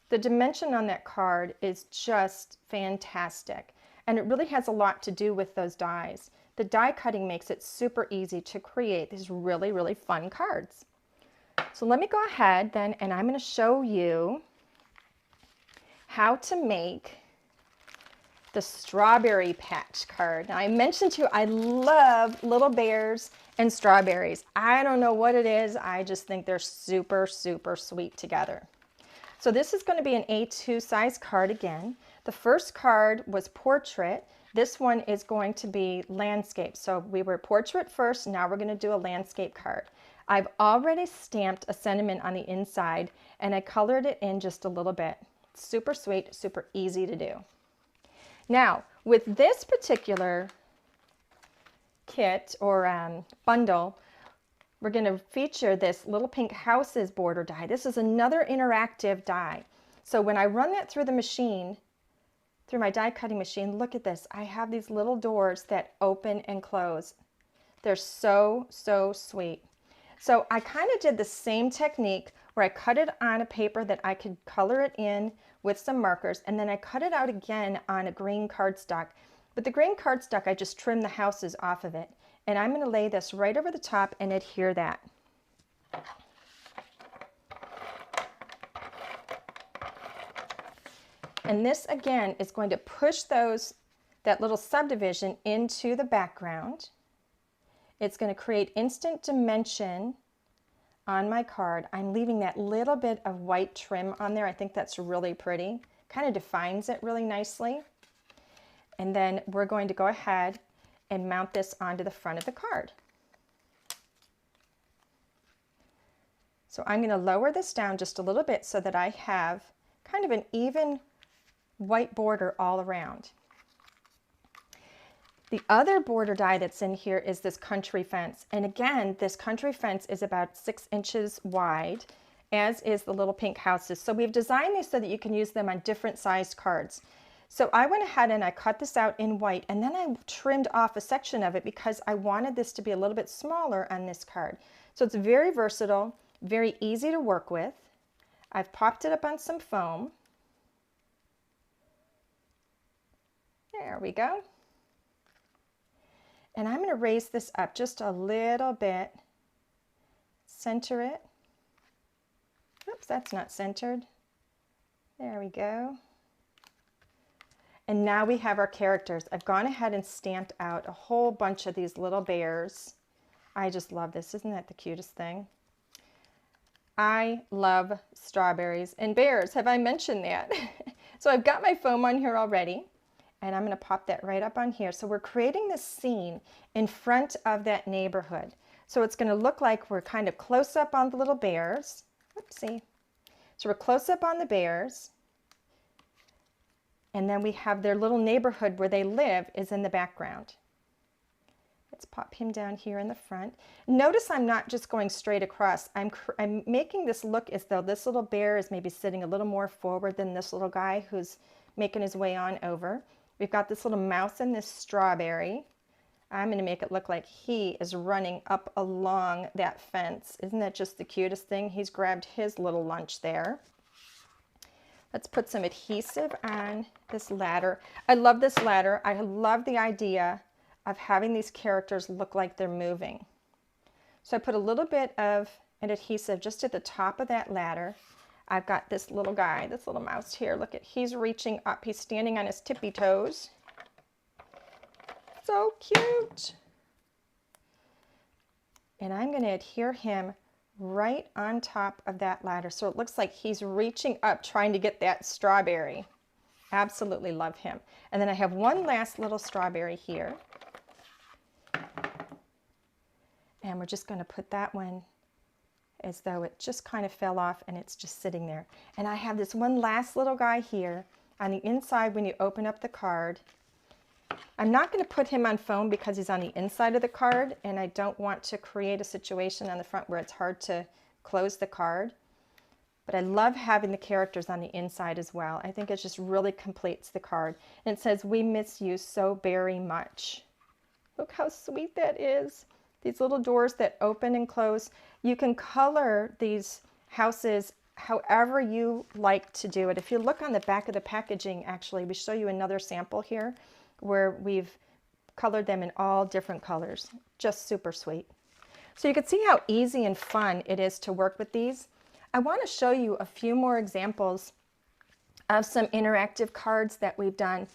E: The dimension on that card is just fantastic. And it really has a lot to do with those dies. The die cutting makes it super easy to create these really, really fun cards. So let me go ahead then, and I'm going to show you how to make the strawberry patch card. Now I mentioned to you, I love little bears and strawberries. I don't know what it is. I just think they're super, super sweet together. So this is going to be an A2 size card again. The first card was portrait. This one is going to be landscape. So we were portrait first. Now we're going to do a landscape card. I've already stamped a sentiment on the inside and I colored it in just a little bit. Super sweet, super easy to do. Now, with this particular kit or bundle, we're going to feature this little pink houses border die. This is another interactive die. So when I run that through the machine, through my die cutting machine, look at this. I have these little doors that open and close. They're so, so sweet. So I kind of did the same technique where I cut it on a paper that I could color it in with some markers, and then I cut it out again on a green cardstock. With the green cardstock, I just trimmed the houses off of it. And I'm going to lay this right over the top and adhere that. And this again is going to push that little subdivision into the background. It's going to create instant dimension on my card. I'm leaving that little bit of white trim on there. I think that's really pretty. Kind of defines it really nicely. And then we're going to go ahead and mount this onto the front of the card. So I'm going to lower this down just a little bit so that I have kind of an even white border all around. The other border die that's in here is this country fence. And again, this country fence is about 6 inches wide, as is the little pink houses. So we've designed these so that you can use them on different sized cards. So I went ahead and I cut this out in white, and then I trimmed off a section of it because I wanted this to be a little bit smaller on this card. So it's very versatile, very easy to work with. I've popped it up on some foam. There we go. And I'm going to raise this up just a little bit. Center it. Oops, that's not centered. There we go. And now we have our characters. I've gone ahead and stamped out a whole bunch of these little bears. I just love this. Isn't that the cutest thing? I love strawberries and bears. Have I mentioned that? So I've got my foam on here already, and I'm going to pop that right up on here. So we're creating this scene in front of that neighborhood. So it's going to look like we're kind of close up on the little bears. Oopsie. So we're close up on the bears. And then we have their little neighborhood where they live is in the background. Let's pop him down here in the front. Notice I'm not just going straight across. I'm making this look as though this little bear is maybe sitting a little more forward than this little guy who's making his way on over. We've got this little mouse and this strawberry. I'm going to make it look like he is running up along that fence. Isn't that just the cutest thing? He's grabbed his little lunch there. Let's put some adhesive on this ladder. I love this ladder. I love the idea of having these characters look like they're moving. So I put a little bit of an adhesive just at the top of that ladder. I've got this little guy, this little mouse here. Look at, he's reaching up. He's standing on his tippy toes. So cute. And I'm going to adhere him right on top of that ladder. So it looks like he's reaching up trying to get that strawberry. Absolutely love him. And then I have one last little strawberry here. And we're just going to put that one as though it just kind of fell off and it's just sitting there. And I have this one last little guy here on the inside when you open up the card. I'm not going to put him on foam because he's on the inside of the card and I don't want to create a situation on the front where it's hard to close the card. But I love having the characters on the inside as well. I think it just really completes the card. And it says, "We miss you so very much." Look how sweet that is. These little doors that open and close. You can color these houses however you like to do it. If you look on the back of the packaging, actually, we show you another sample here where we've colored them in all different colors. Just super sweet. So you can see how easy and fun it is to work with these. I want to show you a few more examples of some interactive cards that we've done.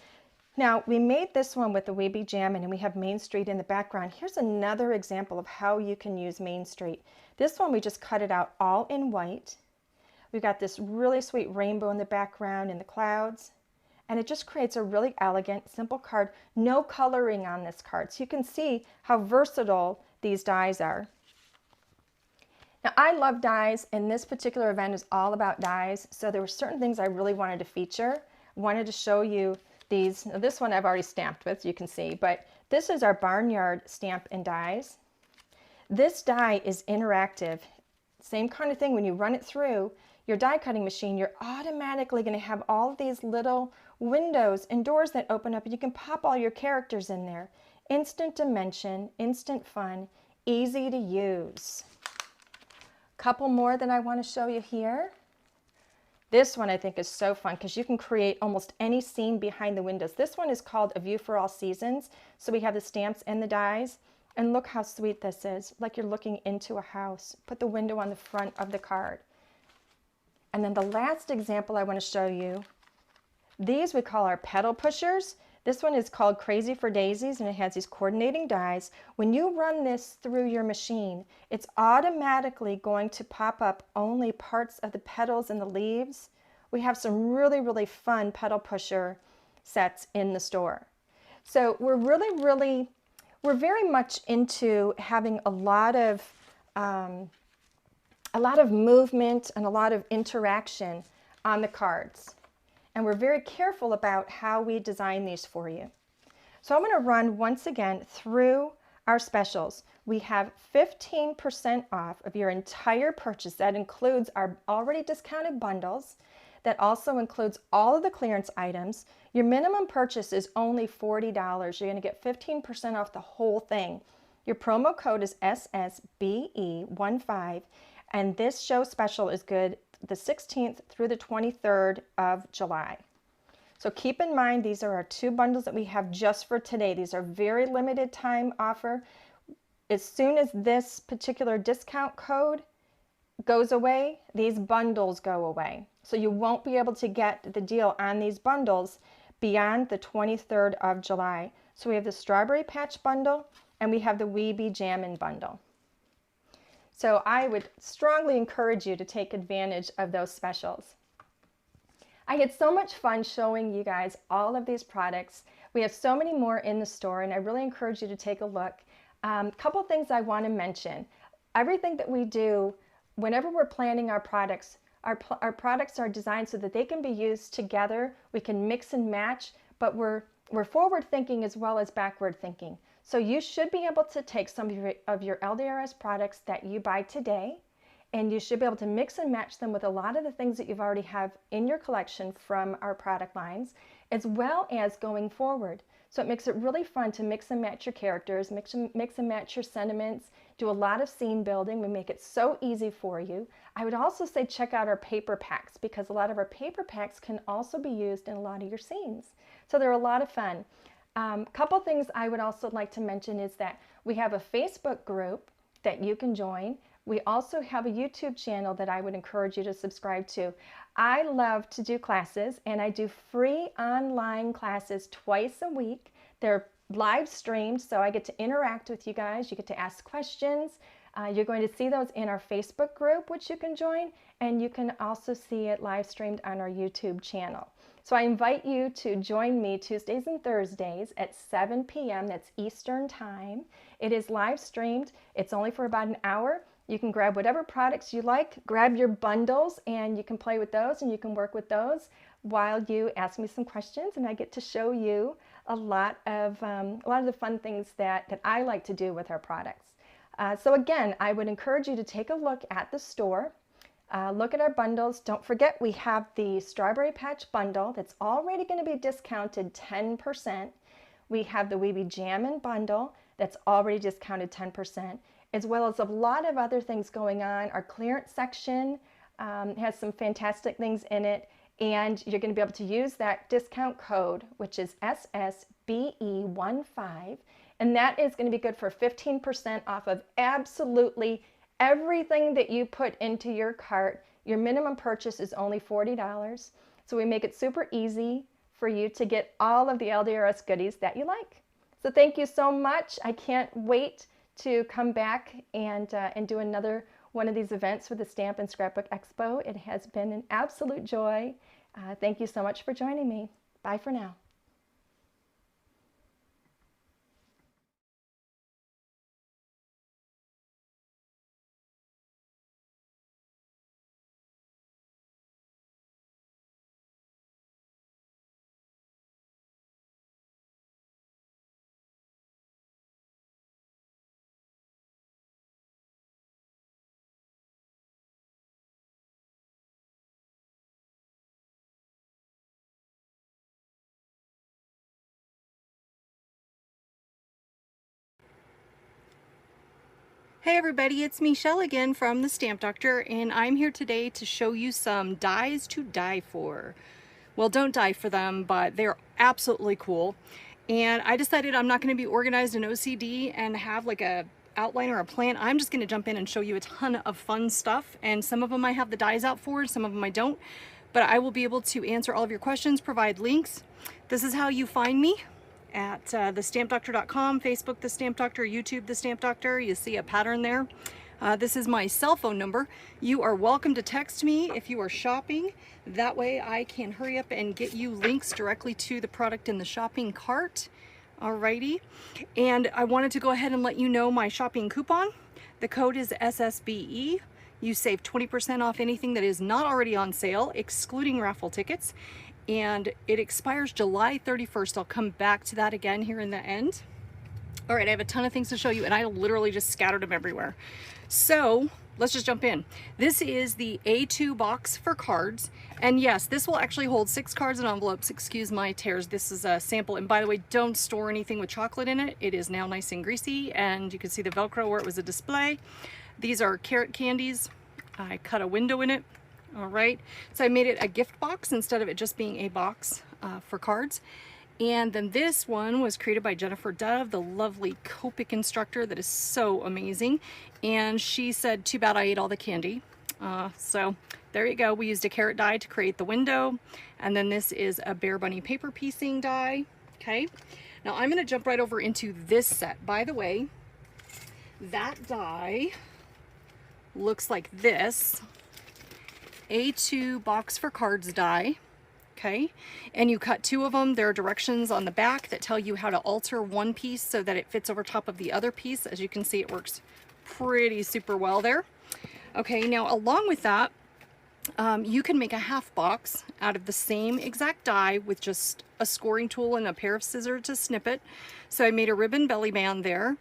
E: Now, we made this one with the Weeby Jam and we have Main Street in the background. Here's another example of how you can use Main Street. This one, we just cut it out all in white. We've got this really sweet rainbow in the background and the clouds. And it just creates a really elegant, simple card. No coloring on this card. So you can see how versatile these dies are. Now, I love dies, and this particular event is all about dies. So there were certain things I really wanted to feature. Wanted to show you these. Now, this one I've already stamped with, you can see. But this is our Barnyard stamp and dies. This die is interactive. Same kind of thing. When you run it through your die cutting machine, you're automatically going to have all of these little windows and doors that open up, and you can pop all your characters in there. Instant dimension, instant fun, easy to use. Couple more that I want to show you here. This one I think is so fun because you can create almost any scene behind the windows. This one is called A View for All Seasons. So we have the stamps and the dies. And look how sweet this is, like you're looking into a house. Put the window on the front of the card. And then the last example I want to show you, these we call our pedal pushers. This one is called Crazy for Daisies, and it has these coordinating dies. When you run this through your machine, it's automatically going to pop up only parts of the petals and the leaves. We have some really, really fun pedal pusher sets in the store. So we're very much into having a lot of movement and a lot of interaction on the cards. And we're very careful about how we design these for you. So I'm going to run once again through our specials. We have 15% off of your entire purchase. That includes our already discounted bundles. That also includes all of the clearance items. Your minimum purchase is only $40. You're going to get 15% off the whole thing. Your promo code is SSBE15. And this show special is good the 16th through the 23rd of July. So keep in mind, these are our 2 bundles that we have just for today. These are very limited time offer. As soon as this particular discount code goes away, these bundles go away. So you won't be able to get the deal on these bundles beyond the 23rd of July. So we have the Strawberry Patch bundle and we have the Weeby Jammin' bundle. So I would strongly encourage you to take advantage of those specials. I had so much fun showing you guys all of these products. We have so many more in the store and I really encourage you to take a look. Couple things I want to mention. Everything that we do, whenever we're planning our products are designed so that they can be used together. We can mix and match, but we're forward thinking as well as backward thinking. So you should be able to take some of your LDRs products that you buy today, and you should be able to mix and match them with a lot of the things that you've already have in your collection from our product lines, as well as going forward. So it makes it really fun to mix and match your characters, mix and match your sentiments, do a lot of scene building. We make it so easy for you. I would also say check out our paper packs, because a lot of our paper packs can also be used in a lot of your scenes. So they're a lot of fun. Couple things I would also like to mention is that we have a Facebook group that you can join. We also have a YouTube channel that I would encourage you to subscribe to. I love to do classes, and I do free online classes twice a week. They're live streamed, so I get to interact with you guys. You get to ask questions. You're going to see those in our Facebook group, which you can join, and you can also see it live streamed on our YouTube channel. So I invite you to join me Tuesdays and Thursdays at 7 p.m. That's Eastern Time. It is live streamed. It's only for about an hour. You can grab whatever products you like, grab your bundles, and you can play with those and you can work with those while you ask me some questions, and I get to show you a lot of the fun things that I like to do with our products. So again, I would encourage you to take a look at the store. Look at our bundles. Don't forget, we have the Strawberry Patch bundle that's already going to be discounted 10%. We have the Weeby Jammin' bundle that's already discounted 10%, as well as a lot of other things going on. Our clearance section has some fantastic things in it, and you're going to be able to use that discount code, which is SSBE15, and that is going to be good for 15% off of absolutely everything that you put into your cart. Your minimum purchase is only $40. So we make it super easy for you to get all of the LDRs goodies that you like. So thank you so much. I can't wait to come back and do another one of these events for the Stamp and Scrapbook Expo. It has been an absolute joy. Thank you so much for joining me. Bye for now.
F: Hey everybody, it's Michelle again from the Stamp Doctor, and I'm here today to show you some dies to die for. Well, don't die for them, but they're absolutely cool. And I decided I'm not going to be organized in OCD and have like a outline or a plan. I'm just going to jump in and show you a ton of fun stuff, and some of them I have the dies out for, some of them I don't, but I will be able to answer all of your questions, provide links. This is how you find me. At thestampdoctor.com, Facebook The Stamp Doctor, YouTube The Stamp Doctor. You see a pattern there. This is my cell phone number. You are welcome to text me if you are shopping. That way I can hurry up and get you links directly to the product in the shopping cart. Alrighty. And I wanted to go ahead and let you know my shopping coupon. The code is SSBE. You save 20% off anything that is not already on sale, excluding raffle tickets. And it expires July 31st. I'll come back to that again here in the end. All right, I have a ton of things to show you, and I literally just scattered them everywhere. So let's just jump in. This is the A2 box for cards. And yes, this will actually hold 6 cards and envelopes. Excuse my tears. This is a sample. And by the way, don't store anything with chocolate in it. It is now nice and greasy, and you can see the Velcro where it was a display. These are carrot candies. I cut a window in it. All right, so I made it a gift box instead of it just being a box. for cards. And then this one was created by Jennifer Dove, the lovely Copic instructor that is so amazing. And she said, too bad I ate all the candy. So there you go. We used a carrot die to create the window. And then this is a Bear Bunny paper piecing die. Okay. Now I'm going to jump right over into this set. By the way, that die looks like this. A2 box for cards die. Okay, and you cut 2 of them. There are directions on the back that tell you how to alter one piece so that it fits over top of the other piece. As you can see, it works pretty super well there. Okay, now along with that, you can make a half box out of the same exact die with just a scoring tool and a pair of scissors to snip it. So I made a ribbon belly band there,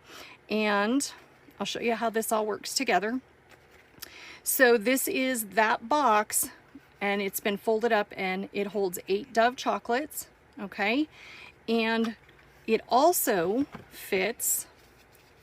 F: and I'll show you how this all works together. So this is that box, and it's been folded up, and it holds 8 Dove chocolates, okay? And it also fits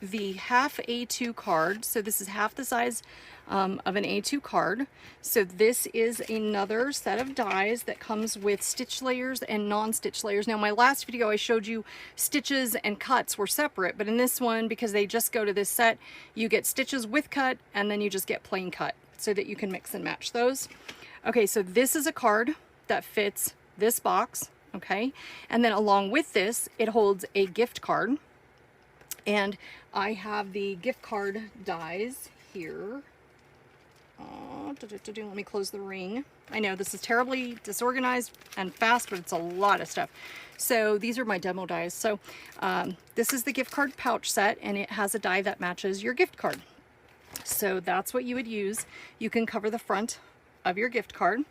F: the half A2 card. So this is half the size of an A2 card. So this is another set of dies that comes with stitch layers and non-stitch layers. Now, my last video I showed you stitches and cuts were separate, but in this one, because they just go to this set, you get stitches with cut, and then you just get plain cut so that you can mix and match those. Okay, so this is a card that fits this box, okay? And then along with this, it holds a gift card. And I have the gift card dies here. Let me close the ring. I know this is terribly disorganized and fast, but it's a lot of stuff. So these are my demo dies. So this is the gift card pouch set, and it has a die that matches your gift card. So that's what you would use. You can cover the front of your gift card.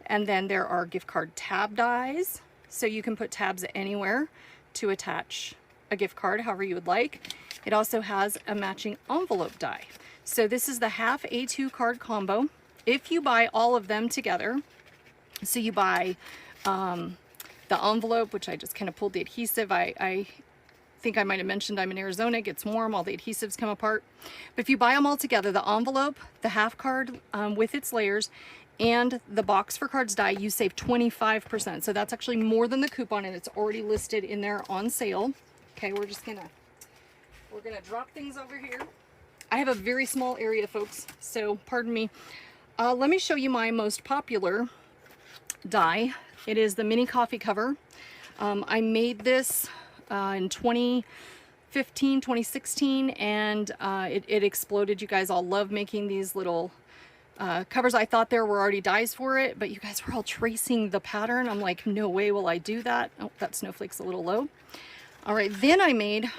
F: And then there are gift card tab dies. So you can put tabs anywhere to attach a gift card however you would like. It also has a matching envelope die. So this is the half A2 card combo. If you buy all of them together, so you buy the envelope, which I just kind of pulled the adhesive. I think I might have mentioned I'm in Arizona, it gets warm, all the adhesives come apart. But if you buy them all together, the envelope, the half card with its layers, and the box for cards die, you save 25%. So that's actually more than the coupon, and it's already listed in there on sale. Okay, we're gonna drop things over here. I have a very small area, folks, so pardon me. Let me show you my most popular die. It is the mini coffee cover. I made this in 2015, 2016, and it exploded. You guys all love making these little covers. I thought there were already dies for it, but you guys were all tracing the pattern. I'm like, no way will I do that. Oh, that snowflake's a little low. All right, then I made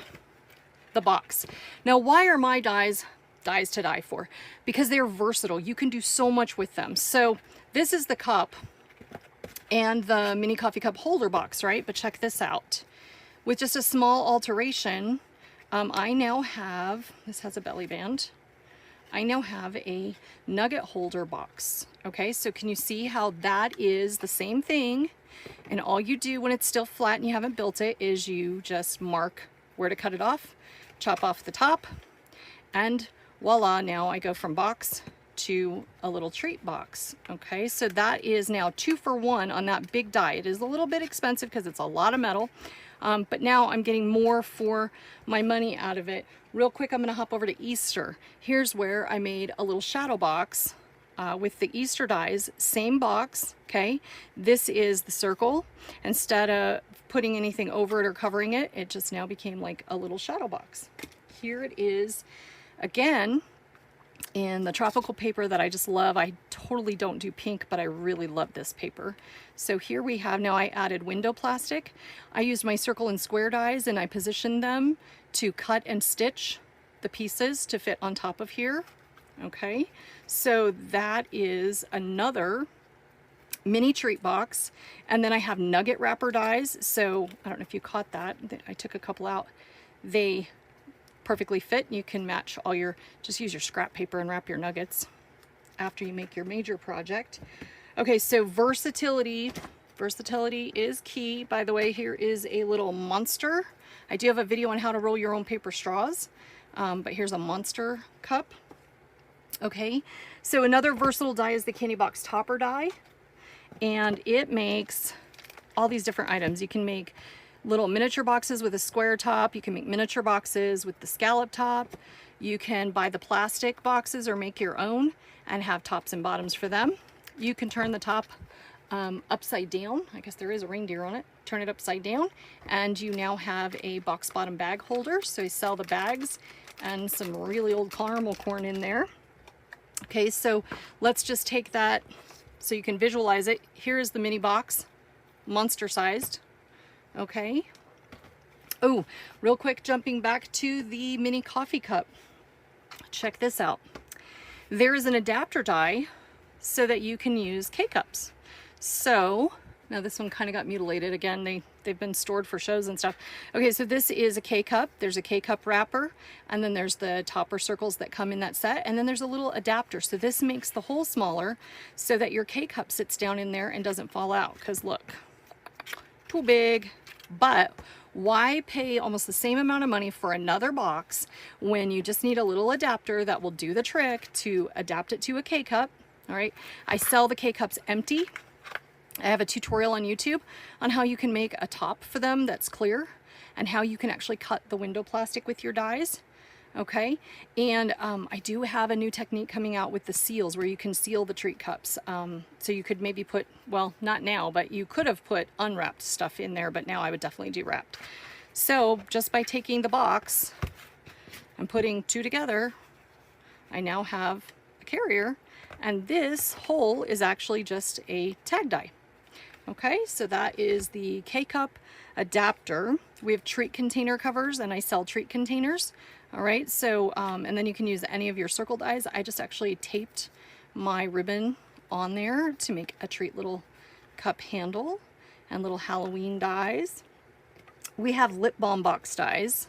F: the box. Now, why are my dies to die for? Because they're versatile. You can do so much with them. So this is the cup and the mini coffee cup holder box, right? But check this out. With just a small alteration, I now have, this has a belly band, I now have a nugget holder box. Okay, so can you see how that is the same thing? And all you do when it's still flat and you haven't built it is you just mark where to cut it off, chop off the top, and voila, now I go from box to a little treat box. Okay, so that is now 2 for 1 on that big die. It is a little bit expensive because it's a lot of metal, but now I'm getting more for my money out of it. Real quick, I'm gonna hop over to Easter. Here's where I made a little shadow box with the Easter dies, same box, okay? This is the circle. Instead of putting anything over it or covering it, it just now became like a little shadow box. Here it is again in the tropical paper that I just love. I totally don't do pink, but I really love this paper. So here we have, now I added window plastic. I used my circle and square dies and I positioned them to cut and stitch the pieces to fit on top of here. Okay, so that is another mini treat box. And then I have nugget wrapper dies. So I don't know if you caught that. I took a couple out. They perfectly fit. You can match all your, just use your scrap paper and wrap your nuggets after you make your major project. Okay, so versatility is key. By the way, here is a little monster. I do have a video on how to roll your own paper straws, but here's a monster cup. Okay, so another versatile die is the candy box topper die, and it makes all these different items. You can make little miniature boxes with a square top. You can make miniature boxes with the scallop top. You can buy the plastic boxes or make your own and have tops and bottoms for them. You can turn the top upside down. I guess there is a reindeer on it. Turn it upside down and you now have a box bottom bag holder. So you sell the bags and some really old caramel corn in there. Okay, so let's just take that so you can visualize it. Here is the mini box, monster sized. Okay. Oh, real quick, jumping back to the mini coffee cup. Check this out. There is an adapter die so that you can use K-cups. So now this one kind of got mutilated again. They've been stored for shows and stuff. Okay, so this is a K-cup. There's a K-cup wrapper, and then there's the topper circles that come in that set, and then there's a little adapter. So this makes the hole smaller so that your K-cup sits down in there and doesn't fall out. Because look, too big. But why pay almost the same amount of money for another box when you just need a little adapter that will do the trick to adapt it to a K-cup? All right, I sell the K-cups empty. I have a tutorial on YouTube on how you can make a top for them that's clear and how you can actually cut the window plastic with your dies. Okay, and I do have a new technique coming out with the seals where you can seal the treat cups. So you could maybe put, well, not now, but you could have put unwrapped stuff in there, but now I would definitely do wrapped. So just by taking the box and putting two together, I now have a carrier, and this hole is actually just a tag die. Okay, so that is the K-cup adapter. We have treat container covers, and I sell treat containers. All right, so, and then you can use any of your circle dies. I just actually taped my ribbon on there to make a treat little cup handle and little Halloween dies. We have lip balm box dies.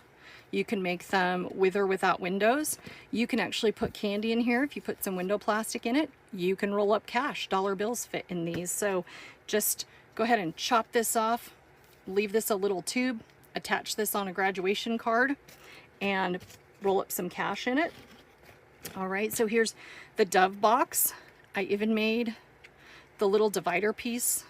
F: You can make them with or without windows. You can actually put candy in here. If you put some window plastic in it, you can roll up cash. Dollar bills fit in these. So just go ahead and chop this off, leave this a little tube, attach this on a graduation card, and roll up some cash in it. All right, so here's the Dove box. I even made the little divider piece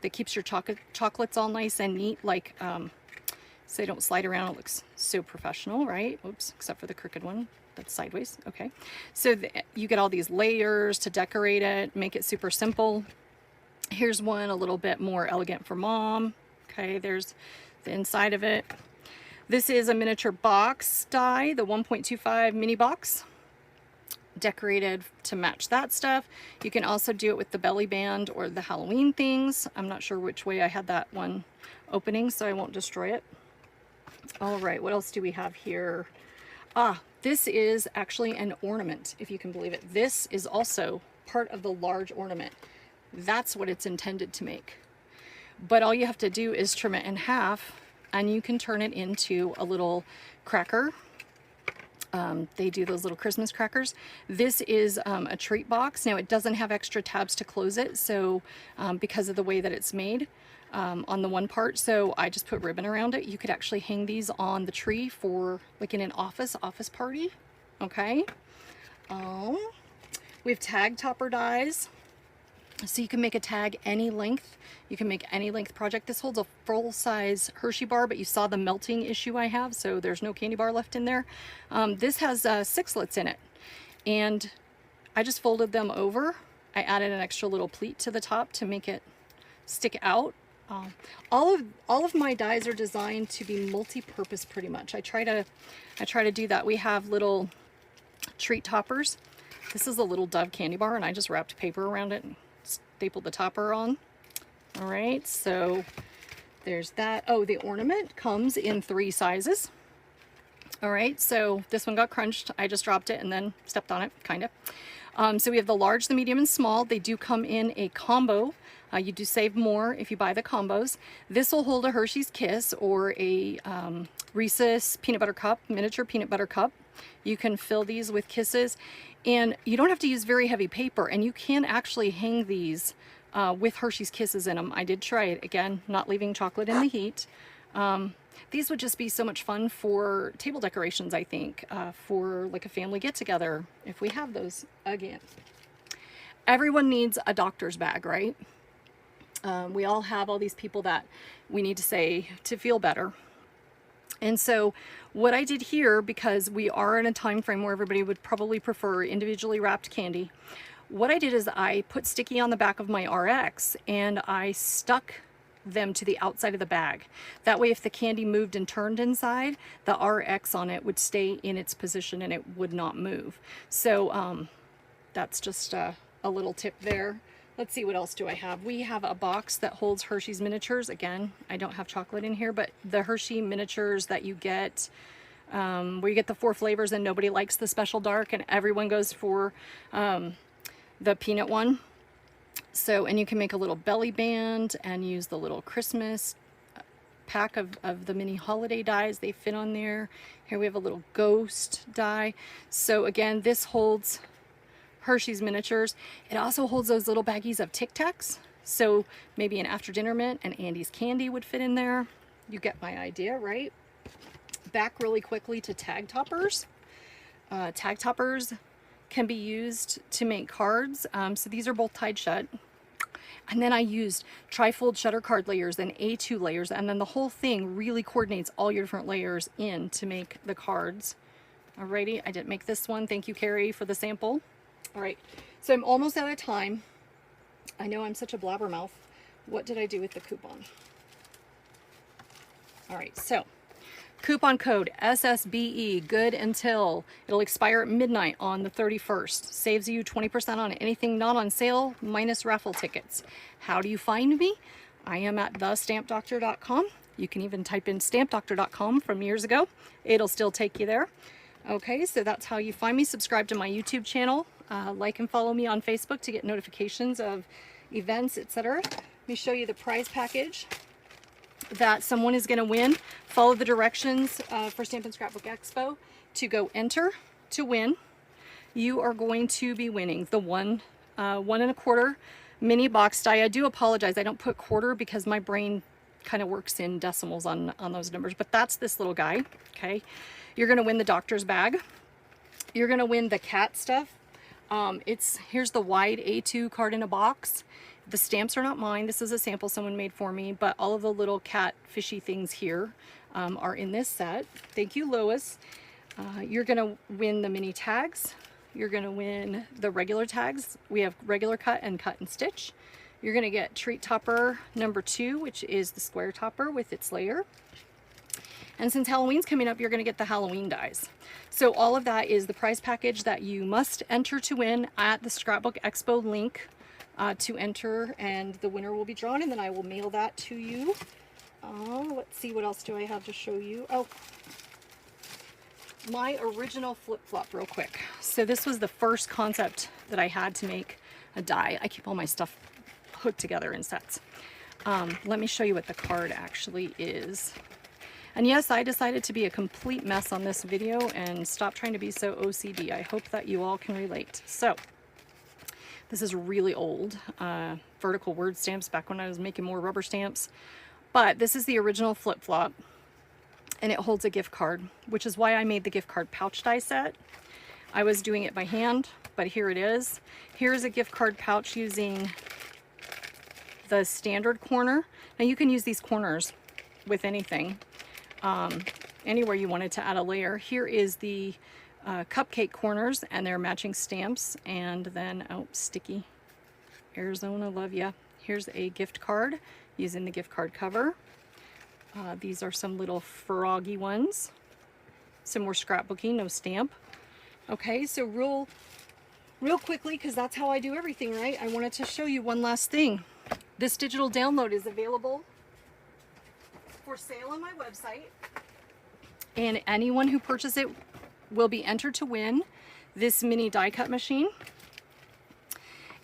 F: that keeps your chocolates all nice and neat, like so they don't slide around. It looks so professional, right? Oops, except for the crooked one that's sideways. Okay, so you get all these layers to decorate it, make it super simple. Here's one a little bit more elegant for mom. Okay, there's the inside of it. This is a miniature box die, the 1.25 mini box, decorated to match that stuff. You can also do it with the belly band or the Halloween things. I'm not sure which way I had that one opening, so I won't destroy it. All right, what else do we have here? This is actually an ornament, if you can believe it. This is also part of the large ornament. That's what it's intended to make. But all you have to do is trim it in half, and you can turn it into a little cracker. They do those little Christmas crackers. This is a treat box. Now it doesn't have extra tabs to close it, so because of the way that it's made on the one part, so I just put ribbon around it. You could actually hang these on the tree for like in an office party. Okay. We have tag topper dies. So you can make a tag any length. You can make any length project. This holds a full-size Hershey bar, but you saw the melting issue I have, so there's no candy bar left in there. This has sixlets in it, and I just folded them over. I added an extra little pleat to the top to make it stick out. All of my dies are designed to be multi-purpose pretty much. I try to do that. We have little treat toppers. This is a little Dove candy bar, and I just wrapped paper around it and stapled the topper on. All right, so there's that. Oh, the ornament comes in 3 sizes. All right, so this one got crunched. I just dropped it and then stepped on it, kind of. So we have the large, the medium, and small. They do come in a combo. You do save more if you buy the combos. This will hold a Hershey's Kiss or a Reese's peanut butter cup, miniature peanut butter cup. You can fill these with kisses, and you don't have to use very heavy paper, and you can actually hang these with Hershey's Kisses in them. I did try it, again, not leaving chocolate in the heat. These would just be so much fun for table decorations, I think, for like a family get-together, if we have those again. Everyone needs a doctor's bag, right? We all have all these people that we need to say to feel better. And so what I did here, because we are in a time frame where everybody would probably prefer individually wrapped candy, what I did is I put sticky on the back of my RX and I stuck them to the outside of the bag. That way if the candy moved and turned inside, the RX on it would stay in its position and it would not move. So that's just a little tip there. Let's see, what else do I have? We have a box that holds Hershey's miniatures. Again, I don't have chocolate in here, but the Hershey miniatures that you get, where you get the 4 flavors and nobody likes the special dark and everyone goes for the peanut one. So, and you can make a little belly band and use the little Christmas pack of the mini holiday dies. They fit on there. Here we have a little ghost die. So again, this holds Hershey's miniatures. It also holds those little baggies of Tic Tacs. So maybe an after dinner mint and Andy's candy would fit in there. You get my idea, right? Back really quickly to tag toppers. Tag toppers can be used to make cards. So these are both tied shut. And then I used trifold shutter card layers and A2 layers, and then the whole thing really coordinates all your different layers in to make the cards. Alrighty, I didn't make this one. Thank you, Carrie, for the sample. All right, so I'm almost out of time. I know I'm such a blabbermouth. What did I do with the coupon? All right, so coupon code SSBE, good until, it'll expire at midnight on the 31st. Saves you 20% on anything not on sale, minus raffle tickets. How do you find me? I am at thestampdoctor.com. You can even type in stampdoctor.com from years ago. It'll still take you there. Okay, so that's how you find me. Subscribe to my YouTube channel. Like and follow me on Facebook to get notifications of events, etc. Let me show you the prize package that someone is going to win. Follow the directions for Stampin' Scrapbook Expo to go enter to win. You are going to be winning the 1 1¼ mini box die. I do apologize, I don't put quarter because my brain kind of works in decimals on those numbers, but that's this little guy. Okay, you're going to win the doctor's bag. You're going to win the cat stuff. Here's the wide A2 card in a box. The stamps are not mine. This is a sample someone made for me, but all of the little cat fishy things here are in this set. Thank you, Lois. You're going to win the mini tags. You're going to win the regular tags. We have regular cut and stitch. You're going to get treat topper number 2, which is the square topper with its layer. And since Halloween's coming up, you're going to get the Halloween dies. So all of that is the prize package that you must enter to win at the Scrapbook Expo link to enter, and the winner will be drawn, and then I will mail that to you. Let's see, what else do I have to show you? Oh, my original flip-flop real quick. So this was the first concept that I had to make a die. I keep all my stuff hooked together in sets. Let me show you what the card actually is. And yes, I decided to be a complete mess on this video and stop trying to be so OCD. I hope that you all can relate. So this is really old vertical word stamps back when I was making more rubber stamps. But this is the original flip-flop, and it holds a gift card, which is why I made the gift card pouch die set. I was doing it by hand, but here it is. Here's a gift card pouch using the standard corner. Now you can use these corners with anything. Anywhere you wanted to add a layer. Here is the cupcake corners and their matching stamps, and then, oh, sticky Arizona, love ya. Here's a gift card using the gift card cover. These are some little froggy ones, some more scrapbooking, no stamp. Okay, so real quickly, because that's how I do everything, right? I wanted to show you one last thing. This digital download is available for sale on my website, and anyone who purchases it will be entered to win this mini die cut machine.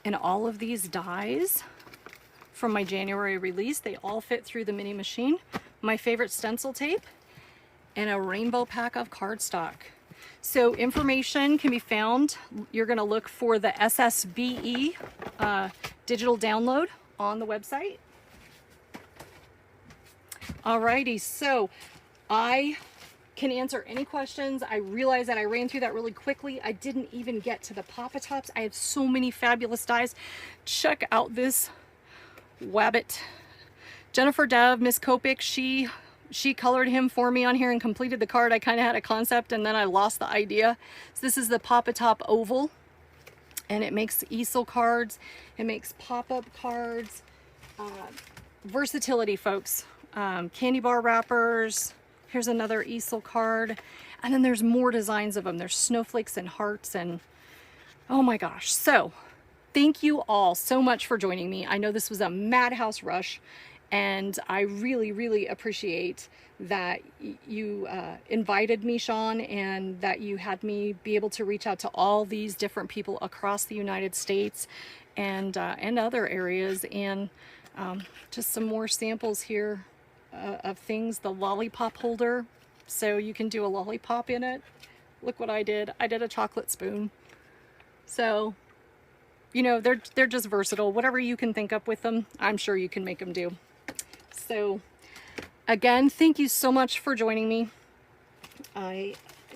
F: And all of these dies from my January release, they all fit through the mini machine. My favorite stencil tape and a rainbow pack of cardstock. So information can be found. You're going to look for the SSBE digital download on the website. Alrighty, so I can answer any questions. I realize that I ran through that really quickly. I didn't even get to the Pop-A-Tops. I have so many fabulous dies. Check out this Wabbit. Jennifer Dev, Miss Kopik, she colored him for me on here and completed the card. I kind of had a concept and then I lost the idea. So this is the Pop-A-Top Oval, and it makes easel cards, it makes pop-up cards, versatility, folks. Candy bar wrappers. Here's another easel card, and then there's more designs of them. There's snowflakes and hearts, and oh my gosh. So thank you all so much for joining me. I know this was a madhouse rush, and I really, really appreciate that you invited me, Sean, and that you had me be able to reach out to all these different people across the United States and other areas. And just some more samples here of things. The lollipop holder, so you can do a lollipop in it. Look what I did. I did a chocolate spoon. So, you know, they're just versatile. Whatever you can think up with them, I'm sure you can make them do. So again, thank you so much for joining me. I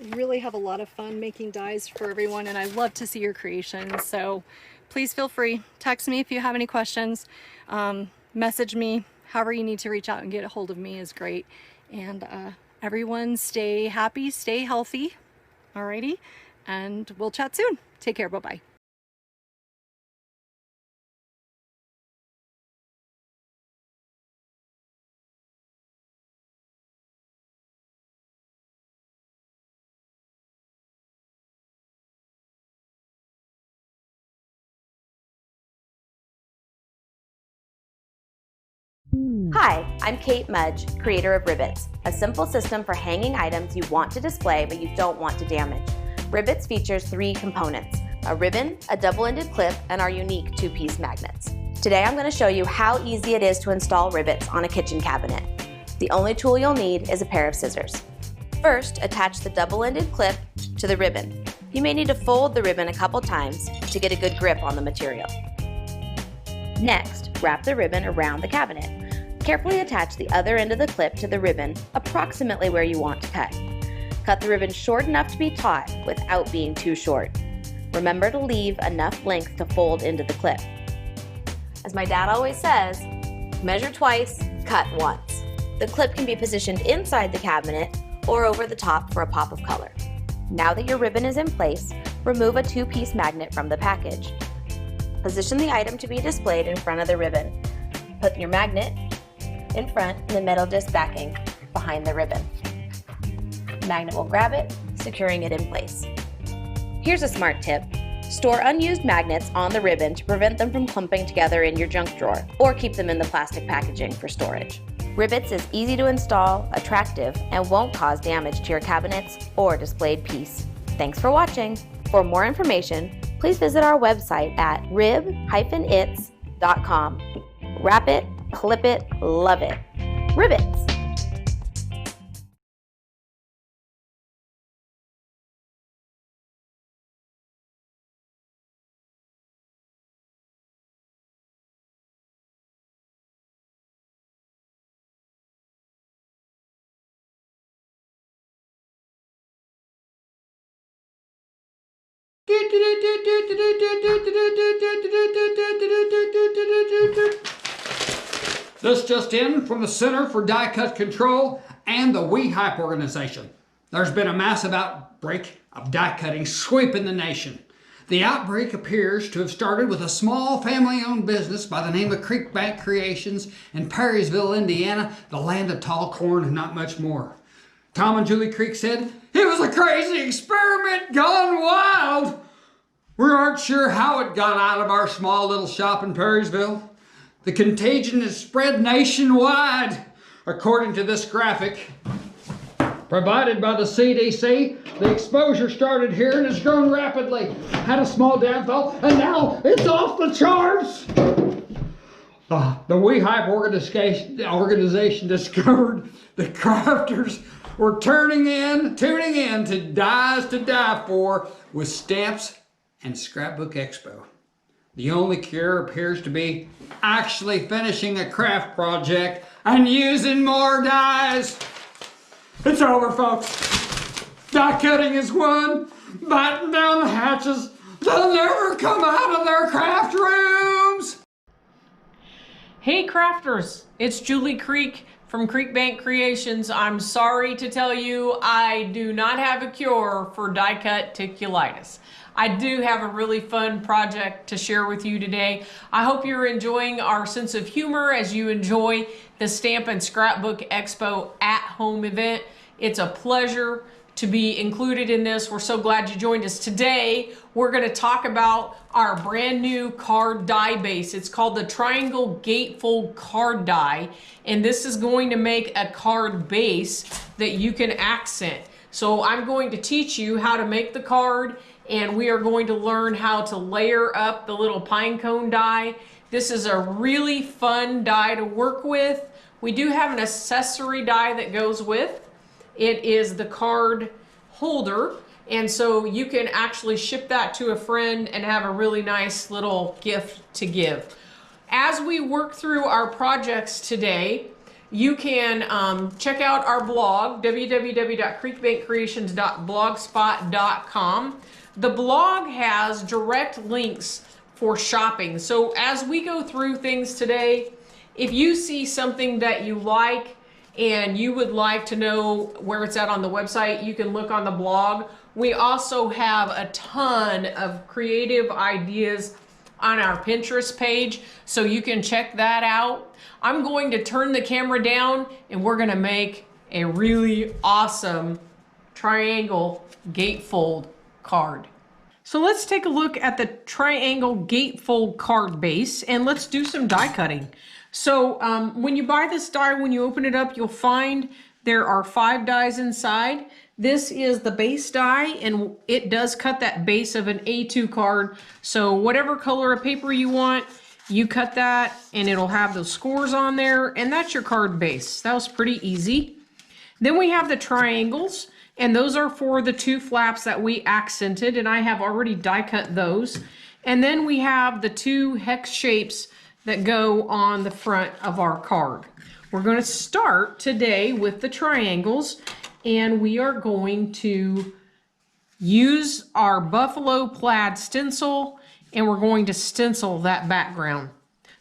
F: really have a lot of fun making dies for everyone, and I love to see your creations. So please feel free. Text me if you have any questions. Message me. However you need to reach out and get a hold of me is great. And everyone stay happy, stay healthy. Alrighty. And we'll chat soon. Take care. Bye-bye.
D: Hi, I'm Kate Mudge, creator of Ribbits, a simple system for hanging items you want to display but you don't want to damage. Ribbits features 3 components: a ribbon, a double-ended clip, and our unique 2-piece magnets. Today I'm going to show you how easy it is to install Ribbits on a kitchen cabinet. The only tool you'll need is a pair of scissors. First, attach the double-ended clip to the ribbon. You may need to fold the ribbon a couple times to get a good grip on the material. Next, wrap the ribbon around the cabinet. Carefully attach the other end of the clip to the ribbon approximately where you want to cut. Cut the ribbon short enough to be taut without being too short. Remember to leave enough length to fold into the clip. As my dad always says, measure twice, cut once. The clip can be positioned inside the cabinet or over the top for a pop of color. Now that your ribbon is in place, remove a 2-piece magnet from the package. Position the item to be displayed in front of the ribbon. Put your magnet in front and the metal disc backing behind the ribbon. The magnet will grab it, securing it in place. Here's a smart tip. Store unused magnets on the ribbon to prevent them from clumping together in your junk drawer, or keep them in the plastic packaging for storage. Ribbits is easy to install, attractive, and won't cause damage to your cabinets or displayed piece. Thanks for watching. For more information, please visit our website at rib-its.com. Wrap it, clip it, love it. Ribbits.
G: This just in from the Center for Die-Cut Control and the WeHype organization. There's been a massive outbreak of die-cutting sweeping the nation. The outbreak appears to have started with a small family-owned business by the name of Creekbank Creations in Perrysville, Indiana, the land of tall corn and not much more. Tom and Julie Creek said, "It was a crazy experiment gone wild." We aren't sure how it got out of our small little shop in Perrysville. The contagion has spread nationwide, according to this graphic provided by the CDC. The exposure started here and has grown rapidly, had a small downfall, and now it's off the charts. The WeHype organization discovered the crafters were tuning in to Dies to Die For with Stamps and Scrapbook Expo. The only cure appears to be actually finishing a craft project and using more dies. It's over, folks. Die cutting is won. Batten down the hatches. They'll never come out of their craft rooms.
H: Hey crafters, it's Julie Creek from Creek Bank Creations. I'm sorry to tell you I do not have a cure for die cut ticulitis. I do have a really fun project to share with you today. I hope you're enjoying our sense of humor as you enjoy the Stamp and Scrapbook Expo at home event. It's a pleasure to be included in this. We're so glad you joined us. Today, we're gonna talk about our brand new card die base. It's called the Triangle Gatefold Card Die, and this is going to make a card base that you can accent. So I'm going to teach you how to make the card, and we are going to learn how to layer up the little pine cone die. This is a really fun die to work with. We do have an accessory die that goes with. It is the card holder, and so you can actually ship that to a friend and have a really nice little gift to give. As we work through our projects today, you can check out our blog, www.creekbankcreations.blogspot.com. The blog has direct links for shopping. So as we go through things today, if you see something that you like and you would like to know where it's at on the website, you can look on the blog. We also have a ton of creative ideas on our Pinterest page, so you can check that out. I'm going to turn the camera down and we're gonna make a really awesome triangle gatefold card. So let's take a look at the triangle gatefold card base and let's do some die cutting. So when you buy this die, when you open it up, you'll find there are 5 dies inside. This is the base die, and it does cut that base of an A2 card. So whatever color of paper you want, you cut that and it'll have those scores on there, and that's your card base. That was pretty easy. Then we have the triangles, and those are for the 2 flaps that we accented, and I have already die cut those. And then we have the 2 hex shapes that go on the front of our card. We're going to start today with the triangles, and we are going to use our buffalo plaid stencil, and we're going to stencil that background.